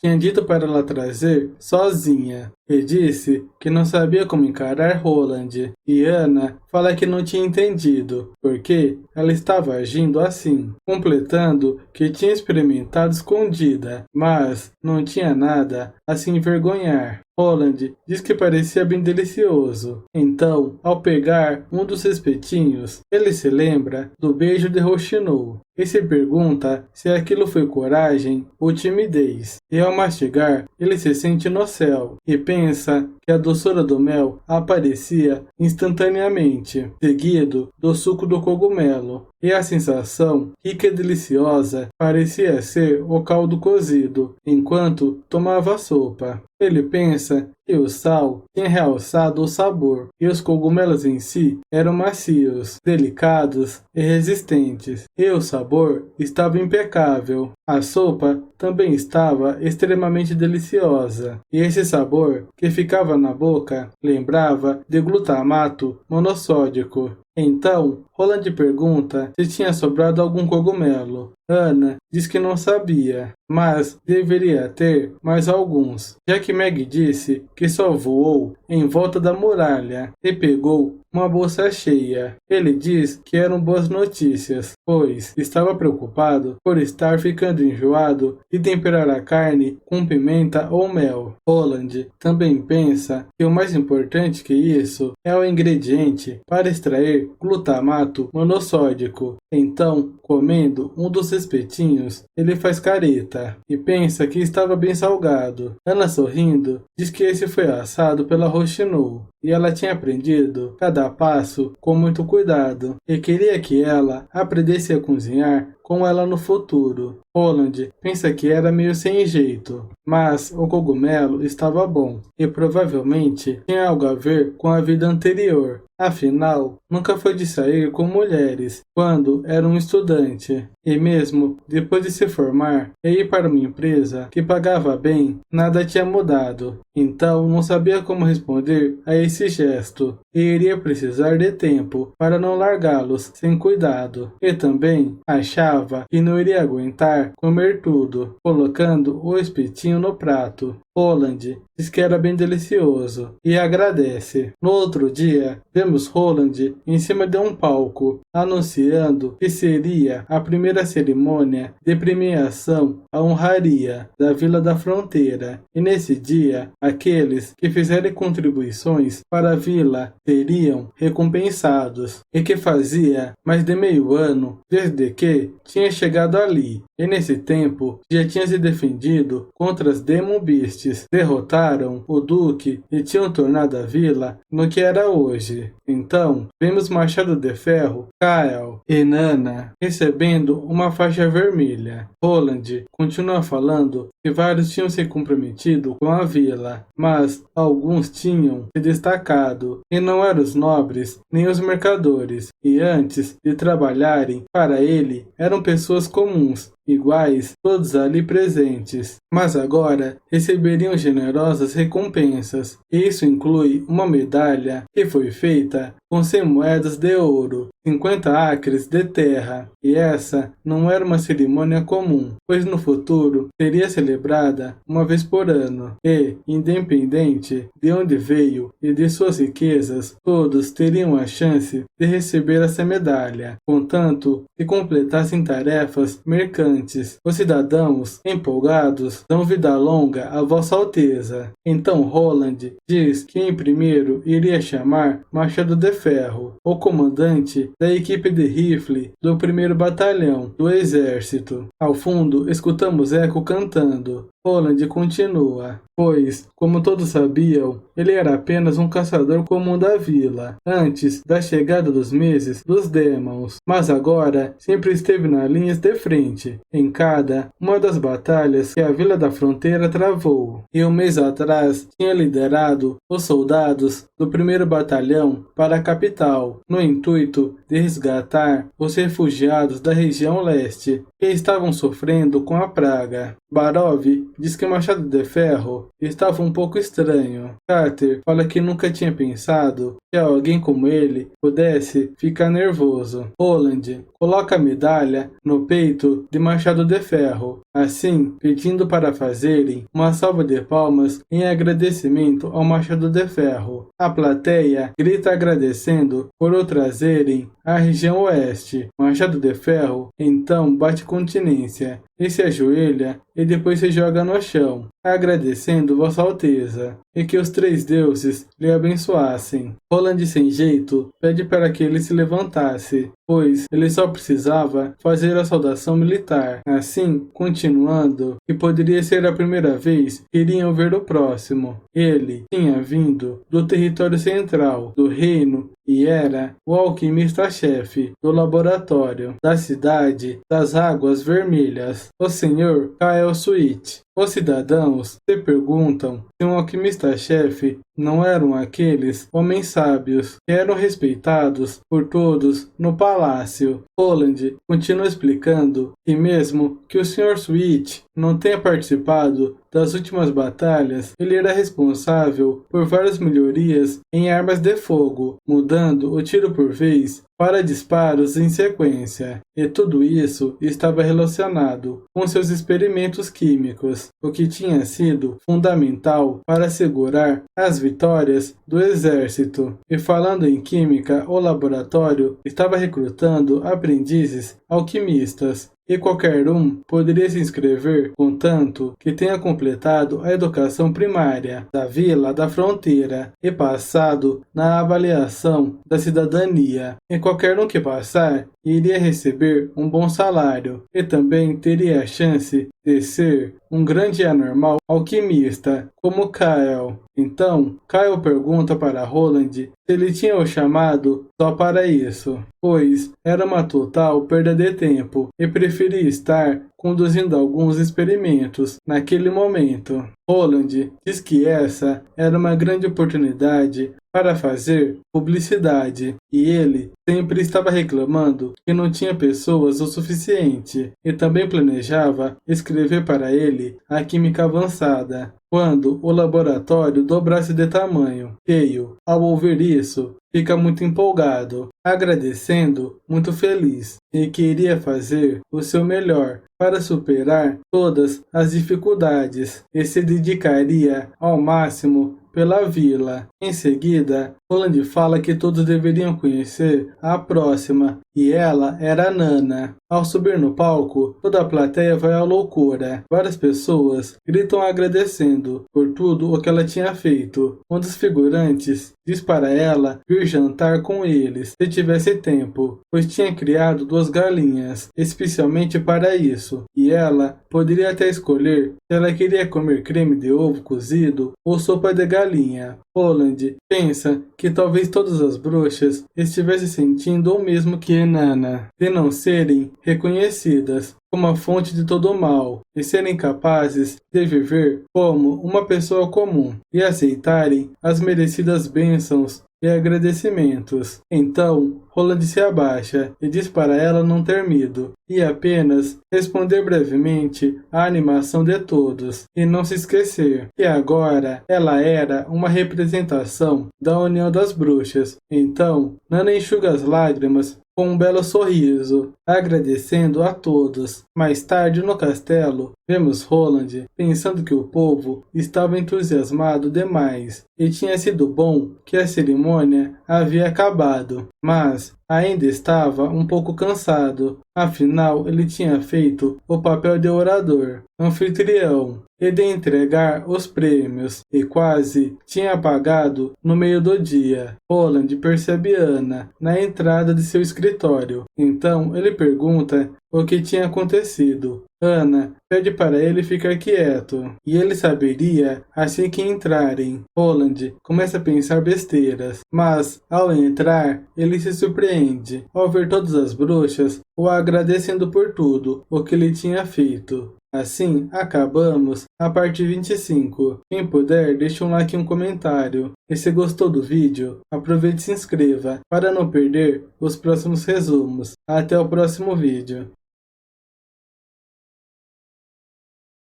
tinha dito para ela trazer sozinha e disse que não sabia como encarar Roland, e Ana fala que não tinha entendido porque ela estava agindo assim, completando que tinha experimentado escondida, mas não tinha nada a se envergonhar. Roland diz que parecia bem delicioso. Então, ao pegar um dos espetinhos, ele se lembra do beijo de Hoshino e se pergunta se aquilo foi coragem ou timidez. E ao mastigar, ele se sente no céu e pensa que a doçura do mel aparecia instantaneamente, seguido do suco do cogumelo. E a sensação, rica e deliciosa, parecia ser o caldo cozido, enquanto tomava a sopa. Ele pensa que o sal tinha realçado o sabor, e os cogumelos em si eram macios, delicados e resistentes, e o sabor estava impecável. A sopa também estava extremamente deliciosa, e esse sabor que ficava na boca lembrava de glutamato monossódico. Então, Roland pergunta se tinha sobrado algum cogumelo. Ana diz que não sabia, mas deveria ter mais alguns, já que Meg disse que só voou em volta da muralha e pegou uma bolsa cheia. Ele diz que eram boas notícias, pois estava preocupado por estar ficando enjoado de temperar a carne com pimenta ou mel. Roland também pensa que o mais importante que isso é o ingrediente para extrair glutamato monossódico. Então, comendo um dos espetinhos, ele faz careta e pensa que estava bem salgado. Ana, sorrindo, diz que esse foi assado pela Hoshino e ela tinha aprendido cada passo com muito cuidado e queria que ela aprendesse a cozinhar com ela no futuro. Roland pensa que era meio sem jeito, mas o cogumelo estava bom e provavelmente tinha algo a ver com a vida anterior. Afinal, nunca foi de sair com mulheres quando era um estudante, e mesmo depois de se formar e ir para uma empresa que pagava bem, nada tinha mudado. Então não sabia como responder a esse gesto. e iria precisar de tempo para não largá-los sem cuidado. E também achava que não iria aguentar comer tudo, colocando o espetinho no prato. Roland diz que era bem delicioso e agradece. No outro dia, vemos Roland em cima de um palco, anunciando que seria a primeira cerimônia de premiação à honraria da Vila da Fronteira. E nesse dia, aqueles que fizerem contribuições para a vila seriam recompensados, e que fazia mais de meio ano desde que tinha chegado ali. E nesse tempo, já tinha se defendido contra as Demon Beasts, derrotaram o Duque e tinham tornado a vila no que era hoje. Então, vemos Machado de Ferro, Kyle e Nana recebendo uma faixa vermelha. Roland continua falando que vários tinham se comprometido com a vila, mas alguns tinham se destacado, e não eram os nobres nem os mercadores, e antes de trabalharem para ele, eram pessoas comuns, iguais todos ali presentes, mas agora receberiam generosas recompensas, e isso inclui uma medalha que foi feita com 100 moedas de ouro, 50 acres de terra, e essa não era uma cerimônia comum, pois no futuro seria celebrada uma vez por ano, e, independente de onde veio e de suas riquezas, todos teriam a chance de receber essa medalha, contanto que completassem tarefas mercantes. Os cidadãos, empolgados, dão vida longa a Vossa Alteza. Então Roland diz que em primeiro iria chamar Machado de Ferro, o comandante da equipe de rifle do 1º Batalhão do Exército. Ao fundo, escutamos Echo cantando. Roland continua, pois, como todos sabiam, ele era apenas um caçador comum da vila, antes da chegada dos meses dos Demons, mas agora sempre esteve nas linhas de frente, em cada uma das batalhas que a Vila da Fronteira travou, e um mês atrás tinha liderado os soldados do 1º Batalhão para a capital, no intuito de resgatar os refugiados da região leste, que estavam sofrendo com a praga. Barov diz que Machado de Ferro estava um pouco estranho. Carter fala que nunca tinha pensado que alguém como ele pudesse ficar nervoso. Roland coloca a medalha no peito de Machado de Ferro, assim pedindo para fazerem uma salva de palmas em agradecimento ao Machado de Ferro. A plateia grita agradecendo por o trazerem à região oeste. Machado de Ferro então bate continência e se ajoelha e depois se joga no chão, agradecendo Vossa Alteza, e que os 3 deuses lhe abençoassem. Roland, sem jeito, pede para que ele se levantasse, pois ele só precisava fazer a saudação militar. Assim, continuando, que poderia ser a primeira vez que iriam ver o próximo. Ele tinha vindo do território central do reino e era o alquimista-chefe do laboratório da cidade das Águas Vermelhas, o Sr. Kyle Sweet. Os cidadãos se perguntam se um alquimista-chefe não eram aqueles homens sábios que eram respeitados por todos no palácio. Roland continua explicando que mesmo que o Sr. Sweet não tenha participado das últimas batalhas, ele era responsável por várias melhorias em armas de fogo, mudando o tiro por vez para disparos em sequência, e tudo isso estava relacionado com seus experimentos químicos, o que tinha sido fundamental para assegurar as vitórias do exército. E falando em química, o laboratório estava recrutando aprendizes alquimistas, e qualquer um poderia se inscrever, contanto que tenha completado a educação primária da Vila da Fronteira e passado na avaliação da cidadania. E qualquer um que passar iria receber um bom salário e também teria a chance de ser um grande e anormal alquimista, como Kyle. Então, Kyle pergunta para Roland se ele tinha o chamado só para isso, pois era uma total perda de tempo e preferia estar conduzindo alguns experimentos naquele momento. Roland diz que essa era uma grande oportunidade para fazer publicidade, e ele sempre estava reclamando que não tinha pessoas o suficiente, e também planejava escrever para ele a química avançada. quando o laboratório dobrasse de tamanho. Keio, ao ouvir isso, fica muito empolgado, agradecendo, muito feliz, e queria fazer o seu melhor para superar todas as dificuldades e se dedicaria ao máximo pela vila. Em seguida, Roland fala que todos deveriam conhecer a próxima, e ela era a Nana. Ao subir no palco, toda a plateia vai à loucura. Várias pessoas gritam agradecendo por tudo o que ela tinha feito. Um dos figurantes diz para ela vir jantar com eles, se tivesse tempo, pois tinha criado 2 galinhas, especialmente para isso, e ela poderia até escolher se ela queria comer creme de ovo cozido ou sopa de galinha. Roland pensa que talvez todas as bruxas estivessem sentindo o mesmo que Nana, de não serem reconhecidas como a fonte de todo o mal e serem capazes de viver como uma pessoa comum e aceitarem as merecidas bênçãos e agradecimentos. Então, Roland se abaixa e diz para ela não ter medo e apenas responder brevemente à animação de todos e não se esquecer que agora ela era uma representação da União das Bruxas. Então, Nana enxuga as lágrimas com um belo sorriso, agradecendo a todos. Mais tarde no castelo, vemos Roland pensando que o povo estava entusiasmado demais e tinha sido bom que a cerimônia havia acabado, mas ainda estava um pouco cansado, afinal ele tinha feito o papel de orador, anfitrião e de entregar os prêmios, e quase tinha apagado no meio do dia. Roland percebe Ana na entrada de seu escritório, então ele pergunta o que tinha acontecido. Ana pede para ele ficar quieto, e ele saberia assim que entrarem. Roland começa a pensar besteiras, mas ao entrar, ele se surpreende ao ver todas as bruxas o agradecendo por tudo o que ele tinha feito. Assim, acabamos a parte 25. Quem puder, deixe um like e um comentário. E se gostou do vídeo, aproveite e se inscreva para não perder os próximos resumos. Até o próximo vídeo.